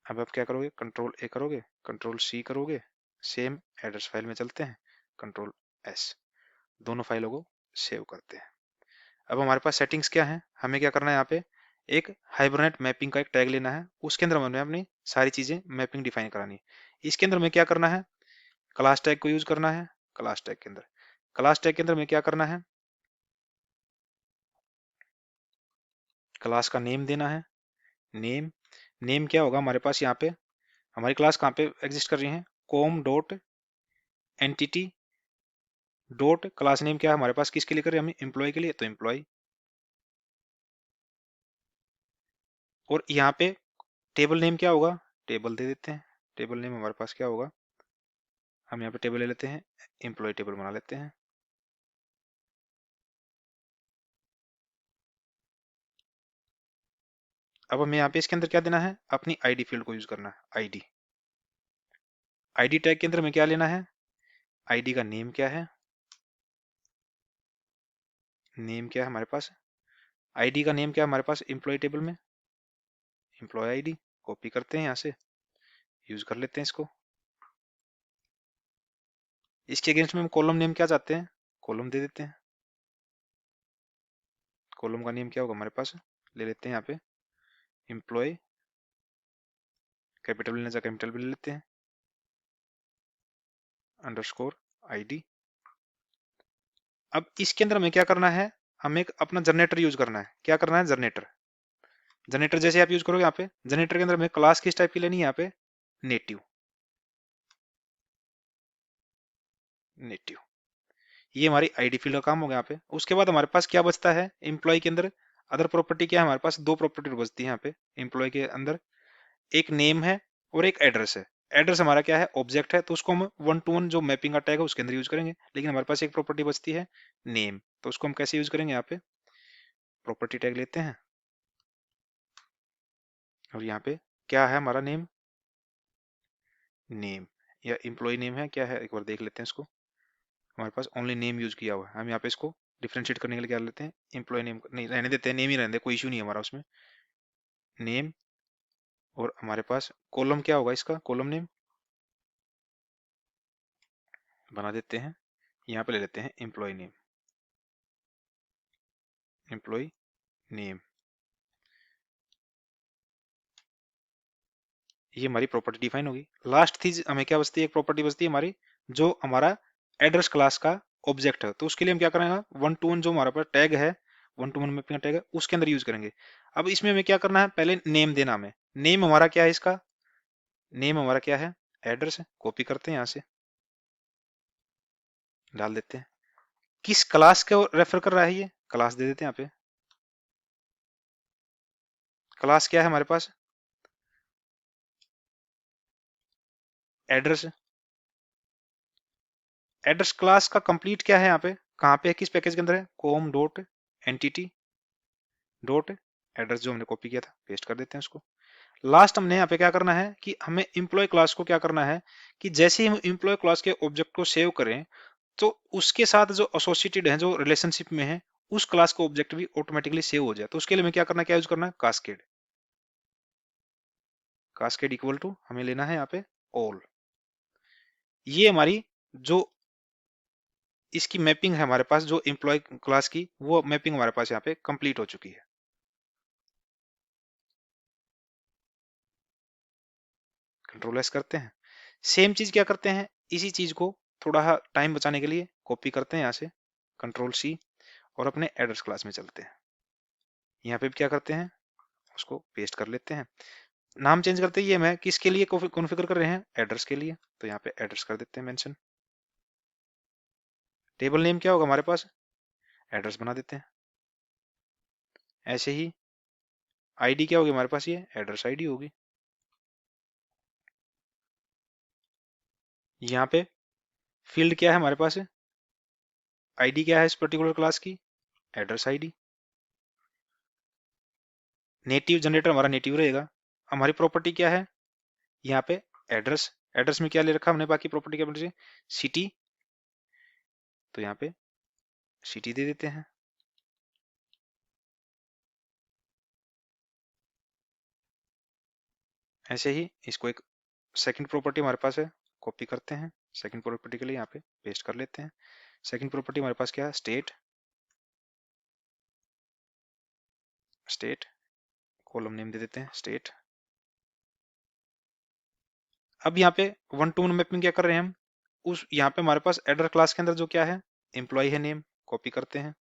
अब आप क्या करोगे, कंट्रोल ए करोगे, कंट्रोल सी करोगे, सेम एड्रेस फाइल में चलते हैं, कंट्रोल एस, दोनों फाइलों को सेव करते हैं। अब हमारे पास सेटिंग्स क्या है, हमें क्या करना है, यहाँ पे एक हाइबरनेट मैपिंग का एक टैग लेना है, उसके अंदर हमें अपनी सारी चीजें मैपिंग डिफाइन करानी है। इसके अंदर हमें क्या करना है, क्लास टैग को यूज करना है। क्लास टैग के अंदर में क्या करना है, क्लास का नेम देना है। नेम, नेम क्या होगा हमारे पास, यहाँ पे हमारी क्लास कहाँ पे एग्जिस्ट कर रही है, com dot entity dot class name क्या है हमारे पास, किसके लिए कर रहे हैं, हम एम्प्लॉय के लिए, तो एम्प्लॉय। और यहाँ पे टेबल नेम क्या होगा, टेबल दे देते हैं। टेबल नेम हमारे पास क्या होगा, हम यहाँ पे टेबल ले लेते हैं, एम्प्लॉय टेबल बना लेते हैं। अब हमें यहाँ पे इसके अंदर क्या देना है, अपनी आईडी फील्ड को यूज करना है। आईडी, आईडी टैग के अंदर में क्या लेना है, आईडी का नेम क्या है, नेम क्या है हमारे पास, आईडी का नेम क्या है हमारे पास एम्प्लॉय टेबल में, एम्प्लॉय आईडी, कॉपी करते हैं यहाँ से, यूज कर लेते हैं इसको। इसके अगेंस्ट में हम कॉलम नेम क्या चाहते हैं, कॉलम दे देते हैं। कॉलम का नेम क्या होगा हमारे पास, ले लेते हैं यहाँ पे एम्प्लॉय, कैपिटल लेना चाहे कैपिटल भी ले लेते हैं, अंडरस्कोर आईडी। अब इसके अंदर हमें क्या करना है, हमें एक अपना जनरेटर यूज करना है। क्या करना है, जनरेटर। जनरेटर जैसे आप यूज करोगे यहाँ पे, जनरेटर के अंदर हमें क्लास किस टाइप की लेनी है, यहाँ पे नेटिव, नेटिव। ये हमारी आईडी फील्ड का काम हो गया यहाँ पे। उसके बाद हमारे पास क्या बचता है, एम्प्लॉय के अंदर अदर प्रॉपर्टी क्या है हमारे पास, दो प्रॉपर्टी बचती है यहाँ पे एम्प्लॉय के अंदर, एक नेम है और एक एड्रेस है। एड्रेस हमारा क्या है, ऑब्जेक्ट है, तो उसको हम 1 to 1 जो मैपिंग का टैग है उसके अंदर यूज करेंगे। लेकिन हमारे पास एक प्रॉपर्टी बचती है नेम, तो उसको हम कैसे यूज करेंगे, यहाँ पे प्रॉपर्टी टैग लेते हैं, और यहाँ पे क्या है हमारा नेम, नेम या एम्प्लॉय नेम है, क्या है एक बार देख लेते हैं इसको। हमारे पास ओनली नेम यूज किया हुआ है, हम यहाँ पे इसको डिफ्रेंशिएट करने के लिए क्या लेते हैं, एम्प्लॉय नेम नहीं रहने देते हैं, नेम ही रहने दे, कोई इशू नहीं है हमारा उसमें, नेम। और हमारे पास कॉलम क्या होगा, इसका कॉलम नेम बना देते हैं, यहाँ पे ले लेते हैं एम्प्लॉय नेम, एम्प्लॉय नेम। ये हमारी प्रॉपर्टी डिफाइन होगी। लास्ट चीज हमें क्या बचती है, एक प्रॉपर्टी बचती है हमारी, जो हमारा एड्रेस क्लास का ऑब्जेक्ट है, तो उसके लिए हम क्या करेंगे, 1 to 1 जो हमारा पास टैग है, 1 to 1 मैपिंग टैग है, उसके अंदर यूज करेंगे। अब इसमें हमें क्या करना है, पहले नेम देना हमें। नेम हमारा क्या है, इसका नेम हमारा क्या है, एड्रेस है, कॉपी करते हैं यहाँ से, डाल देते हैं। किस क्लास को रेफर कर रहा है, ये क्लास दे देते हैं यहाँ पे। क्लास क्या है हमारे पास, एड्रेस। एड्रेस क्लास का कंप्लीट क्या है, यहाँ पे कहाँ पे है, किस पैकेज के अंदर है, com dot entity dot address, जो हमने कॉपी किया था, पेस्ट कर देते हैं उसको। लास्ट हमने यहाँ पे क्या करना है कि हमें एम्प्लॉय क्लास को क्या करना है, कि जैसे ही हम एम्प्लॉय क्लास के ऑब्जेक्ट को सेव करें, तो उसके साथ जो एसोसिएटेड है, जो रिलेशनशिप में है, उस क्लास का ऑब्जेक्ट भी ऑटोमेटिकली सेव हो जाए। तो उसके लिए हमें क्या करना है, क्या यूज करना है, कास्केड। कास्केड इक्वल टू हमें लेना है यहाँ पे ऑल। ये हमारी जो इसकी मैपिंग है हमारे पास, जो एम्प्लॉय क्लास की, वो मैपिंग हमारे पास यहाँ पे कंप्लीट हो चुकी है। कंट्रोल एस करते हैं, सेम चीज क्या करते हैं, इसी चीज को थोड़ा टाइम बचाने के लिए कॉपी करते हैं यहाँ से, कंट्रोल सी, और अपने एड्रेस क्लास में चलते हैं। यहाँ पे भी क्या करते हैं, उसको पेस्ट कर लेते हैं। नाम चेंज करते ही ये मैं किसके लिए कॉन्फ़िगर कर रहे हैं, एड्रेस के लिए, तो यहाँ पे एड्रेस कर देते हैं मेंशन। टेबल नेम क्या होगा हमारे पास, एड्रेस बना देते हैं। ऐसे ही आईडी क्या होगी हमारे पास, ये एड्रेस आईडी होगी। यहाँ पे फील्ड क्या है हमारे पास, आईडी क्या है इस पर्टिकुलर क्लास की, एड्रेस आईडी। नेटिव जनरेटर हमारा नेटिव रहेगा। हमारी प्रॉपर्टी क्या है यहाँ पे, एड्रेस। एड्रेस में क्या ले रखा हमने, बाकी प्रॉपर्टी क्या बन, सिटी, तो यहाँ पे सिटी दे देते हैं। ऐसे ही इसको एक सेकंड प्रॉपर्टी हमारे पास है, कॉपी करते हैं। सेकंड प्रॉपर्टी के लिए यहाँ पे पेस्ट कर लेते हैं। सेकंड प्रॉपर्टी हमारे पास क्या है, स्टेट। स्टेट कॉलम नेम दे देते हैं स्टेट। अब यहाँ पे वन टू वन मैपिंग क्या कर रहे हैं हम, उस यहाँ पे हमारे पास एड्रेस क्लास के अंदर जो क्या है, एम्प्लॉय है नेम, कॉपी करते हैं,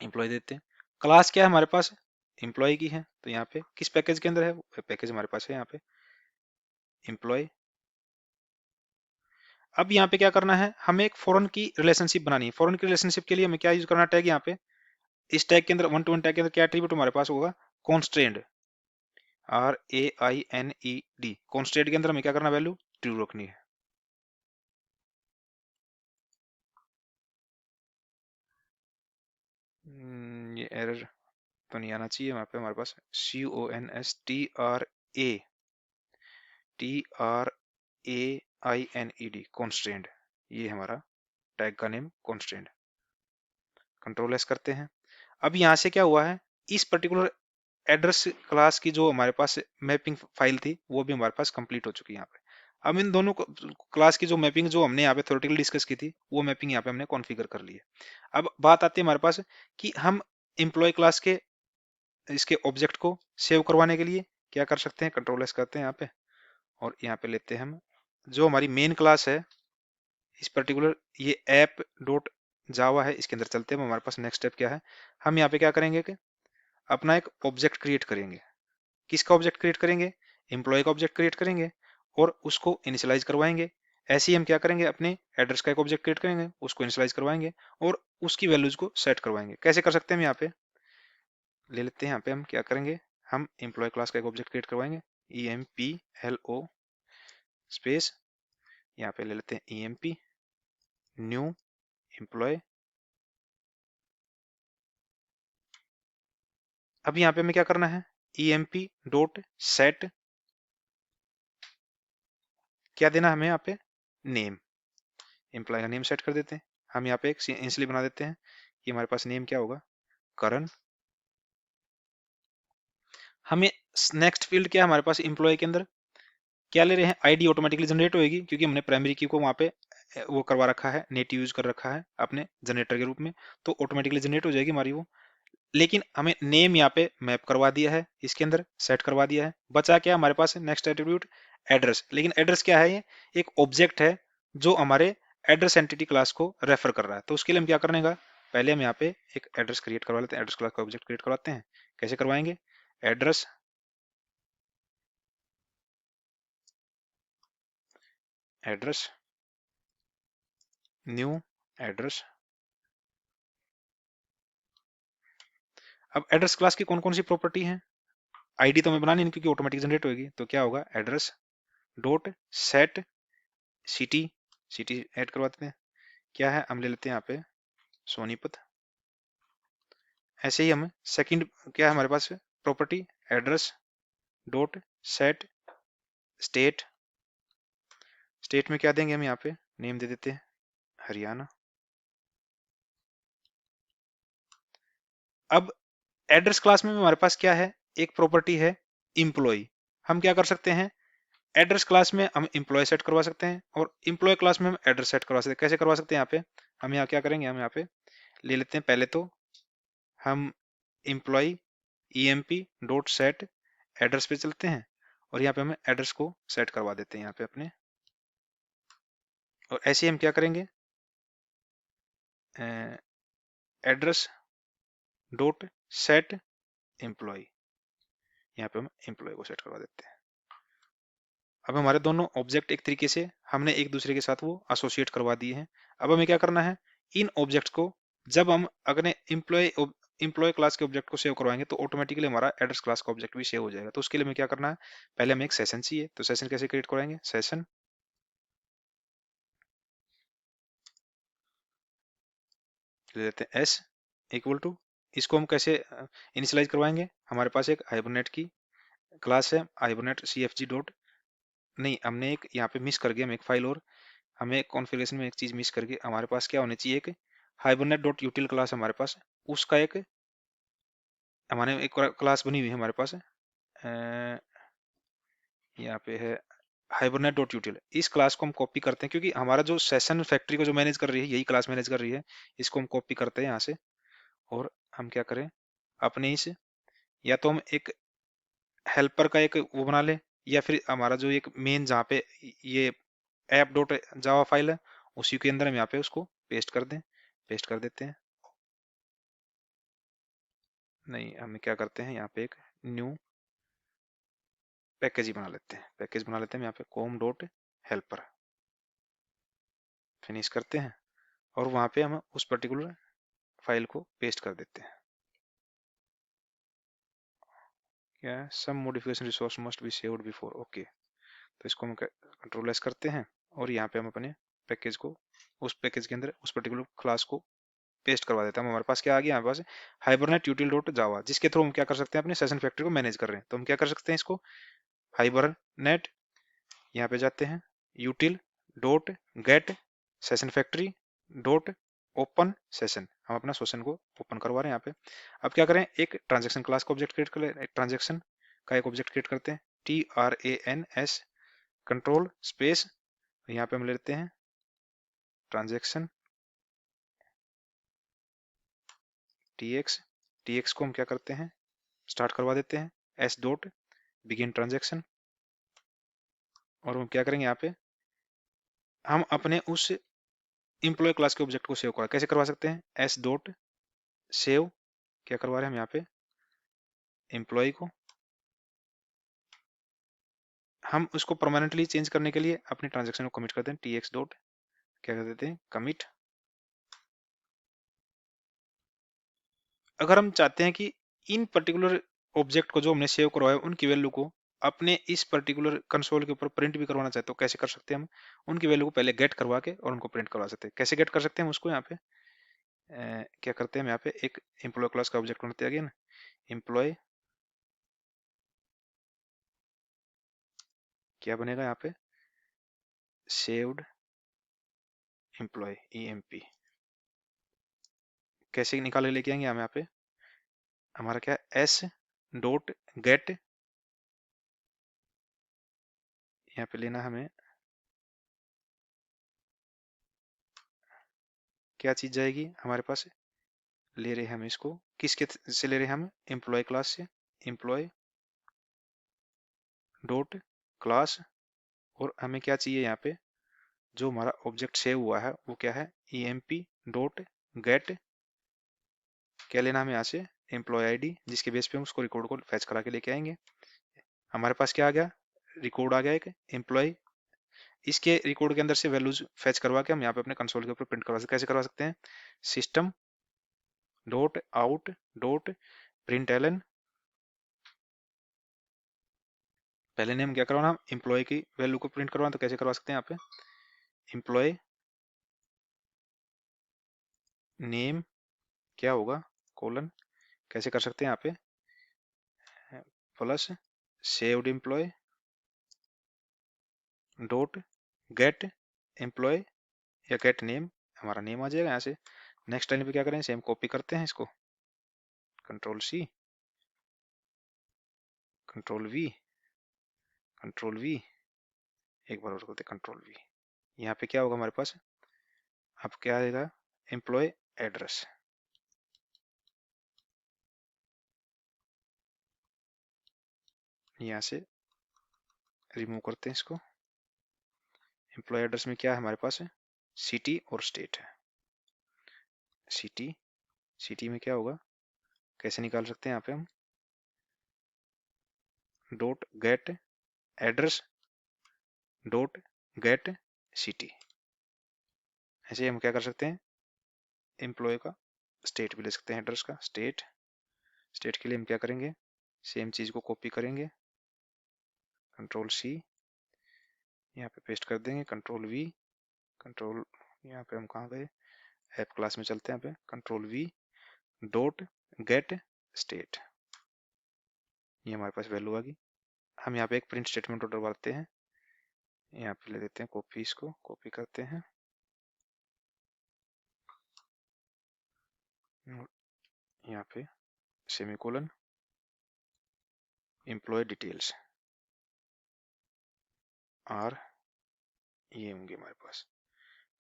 एम्प्लॉय देते हैं। क्लास क्या है हमारे पास, एम्प्लॉय की है, तो यहाँ पे किस पैकेज के अंदर है, पैकेज हमारे पास है यहाँ पे एम्प्लॉय। अब यहाँ पे क्या करना है, हमें एक फॉरेन की रिलेशनशिप बनानी है। फॉरेन की रिलेशनशिप के लिए हमें क्या यूज करना टैग, यहाँ पे इस टैग के अंदर वन टू वन टैग के अंदर क्या एट्रीब्यूट हमारे पास होगा, कॉन्स्ट्रेंड, RAINED। कॉन्स्ट्रेंट के अंदर हमें क्या करना, वैल्यू ट्रू रखनी है। ये एरर तो नहीं आना चाहिए, वहां पे हमारे पास CONSTRAINED कॉन्स्ट्रेंट, ये हमारा टैग का नेम कॉन्स्ट्रेंट। कंट्रोल एस करते हैं। अब यहाँ से क्या हुआ है, इस पर्टिकुलर एड्रेस क्लास की जो हमारे पास मैपिंग फाइल थी वो भी हमारे पास कंप्लीट हो चुकी है यहाँ पे। अब इन दोनों क्लास की जो मैपिंग जो हमने यहाँ पे थ्योरेटिकली डिस्कस की थी वो मैपिंग यहाँ पे हमने कॉन्फ़िगर कर ली है। अब बात आती है हमारे पास कि हम एम्प्लॉय क्लास के इसके ऑब्जेक्ट को सेव करवाने के लिए क्या कर सकते हैं, कंट्रोल एस करते हैं यहाँ पे, और यहाँ पे लेते हैं हम जो हमारी मेन क्लास है इस पर्टिकुलर ये ऐप डॉट जावा है, इसके अंदर चलते हैं। हमारे पास नेक्स्ट स्टेप क्या है, हम यहाँ पे क्या करेंगे कि अपना एक ऑब्जेक्ट क्रिएट करेंगे। किसका ऑब्जेक्ट क्रिएट करेंगे, एम्प्लॉय का ऑब्जेक्ट क्रिएट करेंगे और उसको इनिशियलाइज करवाएंगे। ऐसे ही हम क्या करेंगे, अपने एड्रेस का एक ऑब्जेक्ट क्रिएट करेंगे, उसको इनिशियलाइज करवाएंगे और उसकी वैल्यूज को सेट करवाएंगे। कैसे कर सकते हैं, हम यहाँ पे ले लेते हैं। यहाँ पे हम क्या करेंगे, हम एम्प्लॉय क्लास का एक ऑब्जेक्ट क्रिएट करवाएंगे, EMPLO स्पेस, यहाँ पे ले लेते हैं EMP न्यू एम्प्लॉय। अब यहाँ पे हमें क्या करना है, EMP डॉट सेट, क्या देना हमें यहाँ पे, नेम, एम्प्लॉय का नेम सेट कर देते हैं। हम यहाँ पे एक इंसली बना देते हैं कि हमारे पास नेम क्या होगा, करण। हमें नेक्स्ट फील्ड क्या है हमारे पास, एम्प्लॉय के अंदर क्या ले रहे हैं, आईडी ऑटोमेटिकली जनरेट होगी क्योंकि हमने प्राइमरी की को वहाँ पे वो करवा रखा है, नेटिव यूज कर रखा है अपने जनरेटर के रूप में, तो ऑटोमेटिकली जनरेट हो जाएगी हमारी वो। लेकिन हमें नेम यहाँ पे मैप करवा दिया है, इसके अंदर सेट करवा दिया है। बचा क्या हमारे पास नेक्स्ट एट्रीब्यूट, एड्रेस। लेकिन एड्रेस क्या है, ये एक ऑब्जेक्ट है जो हमारे एड्रेस एंटिटी क्लास को रेफर कर रहा है। तो उसके लिए हम क्या करने का, पहले हम यहाँ पे एक एड्रेस क्रिएट करवा लेते हैं, एड्रेस क्लास का ऑब्जेक्ट क्रिएट करवाते हैं। कैसे करवाएंगे, एड्रेस एड्रेस न्यू एड्रेस। अब एड्रेस क्लास की कौन कौन सी प्रॉपर्टी है, आईडी तो हमें बनानी नहीं क्योंकि ऑटोमेटिक जनरेट होगी, तो क्या होगा, address dot set city, city add करवाते हैं। क्या है, हम ले लेते हैं यहाँ पे सोनीपत। ऐसे ही हम सेकंड क्या है हमारे पास property, address dot set state. State में क्या देंगे हम यहाँ पे, नेम दे देते हैं हरियाणा। अब एड्रेस क्लास में हमारे पास क्या है, एक प्रॉपर्टी है इम्प्लॉय। हम क्या कर सकते हैं, एड्रेस क्लास में हम इम्प्लॉय सेट करवा सकते हैं और इम्प्लॉय क्लास में हम एड्रेस सेट करवा सकते हैं। कैसे करवा सकते हैं, यहाँ पे हम यहाँ क्या करेंगे, हम यहाँ पे ले लेते हैं, पहले तो हम employee EMP dot set address पे चलते हैं और यहाँ पे हम एड्रेस को सेट करवा देते हैं यहाँ पे अपने। और ऐसे ही हम क्या करेंगे, एड्रेस डॉट सेट एम्प्लॉय, यहाँ पे हम एम्प्लॉय को सेट करवा देते हैं। अब हमारे दोनों ऑब्जेक्ट एक तरीके से हमने एक दूसरे के साथ वो एसोसिएट करवा दिए हैं। अब हमें क्या करना है, इन ऑब्जेक्ट्स को जब हम अगले एम्प्लॉय क्लास के ऑब्जेक्ट को सेव करवाएंगे तो ऑटोमेटिकली हमारा एड्रेस क्लास का ऑब्जेक्ट भी सेव हो जाएगा। तो उसके लिए हमें क्या करना है, पहले हमें एक सेशन चाहिए। तो सेशन कैसे क्रिएट कराएंगे, सेशन ले लेते हैं एस इक्वल टू, इसको हम कैसे इनिशियलाइज करवाएंगे, हमारे पास एक हाइबरनेट की क्लास है Hibernate c F G dot, नहीं हमने एक यहाँ पे मिस कर गया, हम एक फाइल और हमें कॉन्फ़िगरेशन में एक चीज मिस करके हमारे पास क्या होनी चाहिए, एक हाइबरनेट डॉट यूटिल क्लास हमारे पास, उसका एक हमारे एक क्लास बनी हुई है हमारे पास यहाँ पे है हाइबरनेट डॉट यूटिल। इस क्लास को हम कॉपी करते हैं क्योंकि हमारा जो सेशन फैक्ट्री को जो मैनेज कर रही है यही क्लास मैनेज कर रही है। इसको हम कॉपी करते हैं यहाँ से और हम क्या करें, अपने इस या तो हम एक हेल्पर का एक वो बना ले, या फिर हमारा जो एक मेन जहाँ पे ये ऐप डॉट जावा फाइल है उसी के अंदर हम यहाँ पे उसको पेस्ट कर दें, पेस्ट कर देते हैं। नहीं हम क्या करते हैं, यहाँ पे एक न्यू पैकेज ही बना लेते हैं, पैकेज बना लेते हैं यहाँ पे कॉम डॉट हेल्पर, फिनिश करते हैं और वहाँ पे हम उस पर्टिकुलर फाइल को पेस्ट कर देते हैं। क्या है, some modification resource must be saved before, okay. तो इसको हम कंट्रोल एस करते हैं और यहाँ पे हम अपने पैकेज को उस पैकेज के अंदर उस पर्टिकुलर क्लास को पेस्ट करवा देता हूँ। हमारे पास क्या आ गया, हमारे पास हाइबरनेट यूटिल डॉट जावा, जिसके थ्रू हम क्या कर सकते हैं, अपने सेशन फैक्ट्री को मैनेज कर रहे हैं। तो हम क्या कर सकते हैं, इसको हाइबरनेट यहाँ पे जाते हैं यूटिल dot gate session factory dot open session, हम अपना सेशन को ओपन करवा रहे हैं यहाँ पे। अब क्या करें, एक ट्रांजेक्शन क्लास का ऑब्जेक्ट क्रिएट कर ले, एक ट्रांजेक्शन का एक ऑब्जेक्ट क्रिएट करते हैं, TRANS कंट्रोल स्पेस, यहाँ पे हम लेते हैं ट्रांजेक्शन TX, TX को हम क्या करते हैं, स्टार्ट करवा देते हैं S डॉट बिगिन ट्रांजेक्शन, और हम क्या करेंगे यहाँ पे, हम अपने उस एम्प्लॉय क्लास के ऑब्जेक्ट को सेव करा कैसे करवा सकते हैं, S डॉट सेव, क्या करवा रहे हैं हम यहाँ पे एम्प्लॉय को, हम उसको परमानेंटली चेंज करने के लिए अपनी ट्रांजेक्शन को कमिट करते हैं, TX डॉट क्या कर देते हैं कमिट। अगर हम चाहते हैं कि इन पर्टिकुलर ऑब्जेक्ट को जो हमने सेव करवाया उनकी वैल्यू को अपने इस पर्टिकुलर कंसोल के ऊपर प्रिंट भी करवाना चाहते हो, कैसे कर सकते हैं हम, उनकी वैल्यू को पहले गेट करवा के और उनको प्रिंट करवा सकते हैं। कैसे गेट कर सकते हैं हम उसको, यहाँ पे क्या करते हैं, हम यहाँ पे एक एम्प्लॉय क्लास का ऑब्जेक्ट बनाते हैं, अगेन एम्प्लॉय क्या बनेगा यहाँ पे सेव्ड एम्प्लॉय EMP, कैसे निकाल के लेके आएंगे हम यहाँ पे, हमारा क्या S डॉट गेट, यहाँ पे लेना हमें क्या चीज जाएगी हमारे पास, ले रहे हैं हम इसको किसके से ले रहे हैं हम, एम्प्लॉय क्लास से, एम्प्लॉय डॉट क्लास, और हमें क्या चाहिए यहाँ पे, जो हमारा ऑब्जेक्ट सेव हुआ है वो क्या है, EMP डॉट गेट, क्या लेना हमें यहाँ से एम्प्लॉय आईडी, जिसके बेस पे हम उसको रिकॉर्ड को फैच करा के लेके आएंगे। हमारे पास क्या आ गया, रिकॉर्ड आ गया एक एम्प्लॉय, इसके रिकॉर्ड के अंदर से वैल्यूज फैच करवा के हम यहाँ पे अपने कंसोल के ऊपर प्रिंट करवा सकते, कैसे करवा सकते हैं, system dot out dot println, पहले नेम क्या करवाना, एम्प्लॉय की वैल्यू को प्रिंट करवाना, तो कैसे करवा सकते हैं यहाँ पे एम्प्लॉय नेम क्या होगा कोलन, कैसे कर सकते हैं यहाँ पे plus saved employ dot get employ या गेट नेम, हमारा नेम आ जाएगा यहाँ से। नेक्स्ट लाइन पे क्या करें, सेम कॉपी करते हैं इसको, control C control V control V, एक बार और करते कंट्रोल V, यहाँ पे क्या होगा हमारे पास, अब क्या आएगा एम्प्लॉय एड्रेस, यहाँ से रिमूव करते हैं इसको। एम्प्लॉय एड्रेस में क्या है हमारे पास है, सिटी और स्टेट है, सिटी, सिटी में क्या होगा, कैसे निकाल सकते हैं यहाँ पे हम, dot gate address dot gate city. ऐसे ही हम क्या कर सकते हैं, एम्प्लॉय का स्टेट भी ले सकते हैं, एड्रेस का स्टेट। स्टेट के लिए हम क्या करेंगे, सेम चीज को कॉपी करेंगे, कंट्रोल सी, यहाँ पे पेस्ट कर देंगे, कंट्रोल वी, कंट्रोल, यहाँ पे हम कहाँ गए, ऐप क्लास में चलते हैं, यहाँ पे control V dot gate state, ये हमारे पास वैल्यू आ गई। हम यहाँ पे एक प्रिंट स्टेटमेंट ऑर्डर करते हैं, यहाँ पे ले देते हैं कॉपी, इसको कॉपी करते हैं, यहाँ पे सेमीकोलन एम्प्लॉय डिटेल्स आर, ये होंगे हमारे पास,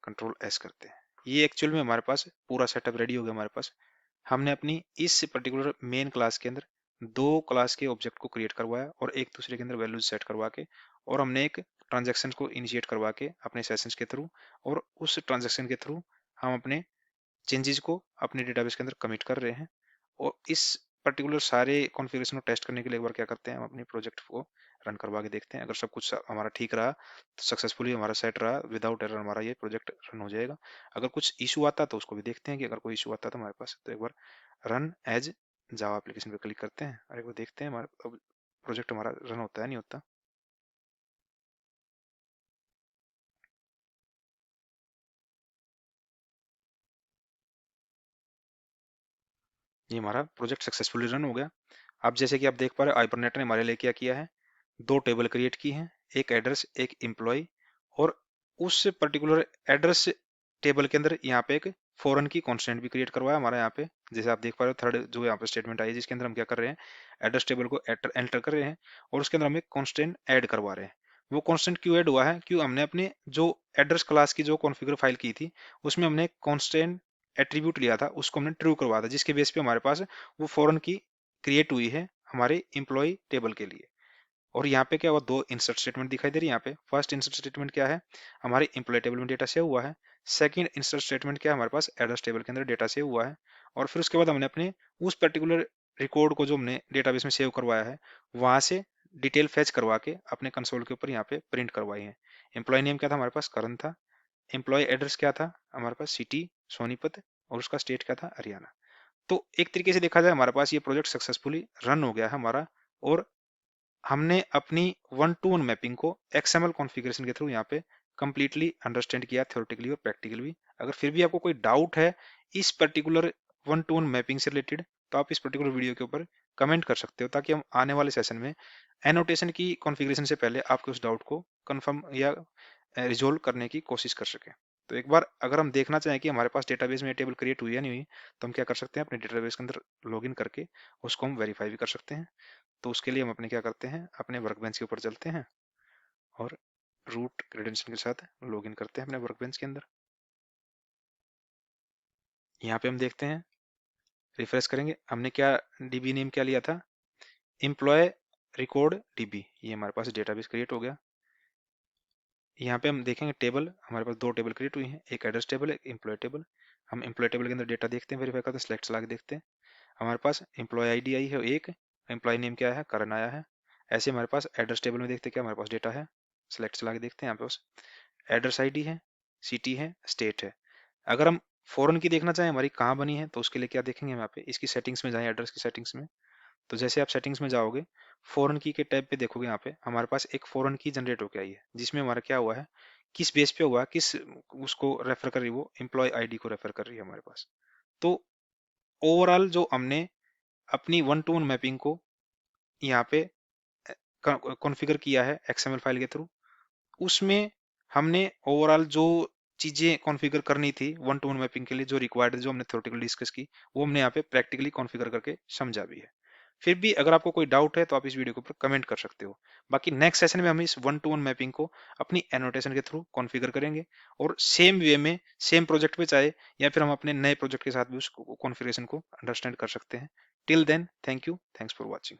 कंट्रोल एस करते हैं। ये एक्चुअल में हमारे पास पूरा सेटअप रेडी हो गया हमारे पास। हमने अपनी इस पर्टिकुलर मेन क्लास के अंदर दो क्लास के ऑब्जेक्ट को क्रिएट करवाया और एक दूसरे के अंदर वैल्यूज सेट करवा के, और हमने एक ट्रांजैक्शन को इनिशिएट करवा के अपने सेशंस के थ्रू, और उस ट्रांजैक्शन के थ्रू हम अपने चेंजेस को अपने डेटाबेस के अंदर कमिट कर रहे हैं। और इस पर्टिकुलर सारे कॉन्फ़िगरेशन को टेस्ट करने के लिए एक बार क्या करते हैं, हम अपने प्रोजेक्ट को रन करवा के देखते हैं। अगर सब कुछ हमारा ठीक रहा तो सक्सेसफुली हमारा सेट रहा, विदाउट एरर हमारा ये प्रोजेक्ट रन हो जाएगा। अगर कुछ इशू आता तो उसको भी देखते हैं कि अगर कोई इशू आता तो हमारे पास, तो एक बार रन एज जावा एप्लीकेशन पे क्लिक करते हैं और एक बार देखते हैं हमारा प्रोजेक्ट हमारा रन होता है नहीं होता। ये हमारा प्रोजेक्ट सक्सेसफुली रन हो गया। अब जैसे कि आप देख पा रहे हो, हाइबरनेट ने हमारे लिए क्या किया है, दो टेबल क्रिएट की हैं, एक एड्रेस एक एम्प्लॉय, और उस पर्टिकुलर एड्रेस टेबल के अंदर यहाँ पे एक फॉरेन की कॉन्स्टेंट भी क्रिएट करवाया हमारा यहाँ पे। जैसे आप देख पा रहे हो, थर्ड जो यहाँ पे स्टेटमेंट आई है जिसके अंदर हम क्या कर रहे हैं, एड्रेस टेबल को एंटर कर रहे हैं और उसके अंदर हम एक कॉन्स्टेंट ऐड करवा रहे हैं। वो कॉन्स्टेंट क्यों ऐड हुआ है, क्यों हमने अपने जो एड्रेस क्लास की जो कॉन्फ़िगर फाइल की थी उसमें हमने कॉन्स्टेंट एट्रीब्यूट लिया था, उसको हमने ट्रू करवा था, जिसके बेस पे हमारे पास वो फॉरेन की क्रिएट हुई है हमारे एम्प्लॉय टेबल के लिए। और यहाँ पे क्या हुआ, दो इंसर्ट स्टेटमेंट दिखाई दे रही है यहाँ पे। फर्स्ट इंसर्ट स्टेटमेंट क्या है, हमारे एम्प्लॉय टेबल में डेटा सेव हुआ है। सेकंड इंसर्ट स्टेटमेंट क्या है, हमारे पास एड्रेस टेबल के अंदर डेटा सेव हुआ है। और फिर उसके बाद हमने अपने उस पर्टिकुलर रिकॉर्ड को जो हमने डेटाबेस में सेव करवाया है वहां से डिटेल फेच करवा के अपने कंसोल के ऊपर यहाँ पे प्रिंट करवाई है। एम्प्लॉय नेम क्या था हमारे पास, करण था। एम्प्लॉय एड्रेस क्या था हमारे पास, सिटी सोनीपत, और उसका स्टेट क्या था, हरियाणा। तो एक तरीके से देखा जाए हमारे पास ये प्रोजेक्ट सक्सेसफुली रन हो गया है हमारा। और हमने अपनी वन टू वन मैपिंग को XML कॉन्फ़िगरेशन के थ्रू यहाँ पे कंप्लीटली अंडरस्टैंड किया, थ्योरेटिकली और प्रैक्टिकली भी। अगर फिर भी आपको कोई डाउट है इस particular one to one mapping से रिलेटेड, तो आप इस पर्टिकुलर वीडियो के ऊपर कमेंट कर सकते हो, ताकि हम आने वाले सेशन में एनोटेशन की कॉन्फ़िगरेशन से पहले आपके उस डाउट को कंफर्म या रिजोल्व करने की कोशिश कर सकें। तो एक बार अगर हम देखना चाहें कि हमारे पास डेटाबेस में टेबल क्रिएट हुई या नहीं हुई, तो हम क्या कर सकते हैं, अपने डेटाबेस के अंदर लॉगिन करके उसको हम वेरीफाई भी कर सकते हैं। तो उसके लिए हम अपने क्या करते हैं, अपने वर्कबेंच के ऊपर चलते हैं और रूट क्रेडेंशियल के साथ लॉगिन करते हैं अपने वर्कबेंच के अंदर। यहाँ पे हम देखते हैं, रिफ्रेश करेंगे, हमने क्या डीबी नेम क्या लिया था, एम्प्लॉय रिकॉर्ड डीबी, ये हमारे पास डेटाबेस क्रिएट हो गया। यहाँ पे हम देखेंगे टेबल, हमारे पास दो टेबल क्रिएट हुई हैं, एक एड्रेस टेबल एक एम्प्लॉय टेबल। हम एम्प्लॉय टेबल के अंदर डेटा देखते हैं, वेरीफाई करते हैं, सेलेक्ट चला के देखते हैं, हमारे पास एम्प्लॉय आईडी आई है एक, एम्प्लॉय नेम क्या है, करण आया है। ऐसे हमारे पास एड्रेस टेबल में देखते हैं क्या हमारे पास डेटा है, सेलेक्ट चला के देखते हैं, यहाँ पे बस एड्रेस आईडी है, सिटी है, स्टेट है। अगर हम फॉरेन की देखना चाहें हमारी कहाँ बनी है, तो उसके लिए क्या देखेंगे हम यहाँ पे, इसकी सेटिंग्स में जाएं, एड्रेस की सेटिंग्स में। तो जैसे आप सेटिंग्स में जाओगे, फॉरेन की के टैब पे देखोगे, यहाँ पे हमारे पास एक फॉरेन की जनरेट होकर आई है, जिसमें हमारा क्या हुआ है, किस बेस पे हुआ, किस उसको रेफर कर रही है, वो एम्प्लॉय आईडी को रेफर कर रही है हमारे पास। तो ओवरऑल जो हमने अपनी वन टू वन मैपिंग को यहाँ पे कॉन्फ़िगर किया है XML फाइल के थ्रू, उसमें हमने ओवरऑल जो चीजें कॉन्फ़िगर करनी थी वन टू वन मैपिंग के लिए, जो रिक्वायर्ड, जो हमने थ्योरेटिकली डिस्कस की, वो हमने यहाँ पे प्रैक्टिकली कॉन्फ़िगर करके समझा भी है। फिर भी अगर आपको कोई डाउट है तो आप इस वीडियो के ऊपर कमेंट कर सकते हो। बाकी नेक्स्ट सेशन में हम इस वन टू वन मैपिंग को अपनी एनोटेशन के थ्रू कॉन्फ़िगर करेंगे, और सेम वे में सेम प्रोजेक्ट पे चाहे, या फिर हम अपने नए प्रोजेक्ट के साथ भी उस कॉन्फ़िगरेशन को अंडरस्टैंड कर सकते हैं। Till then, thank you, thanks for watching.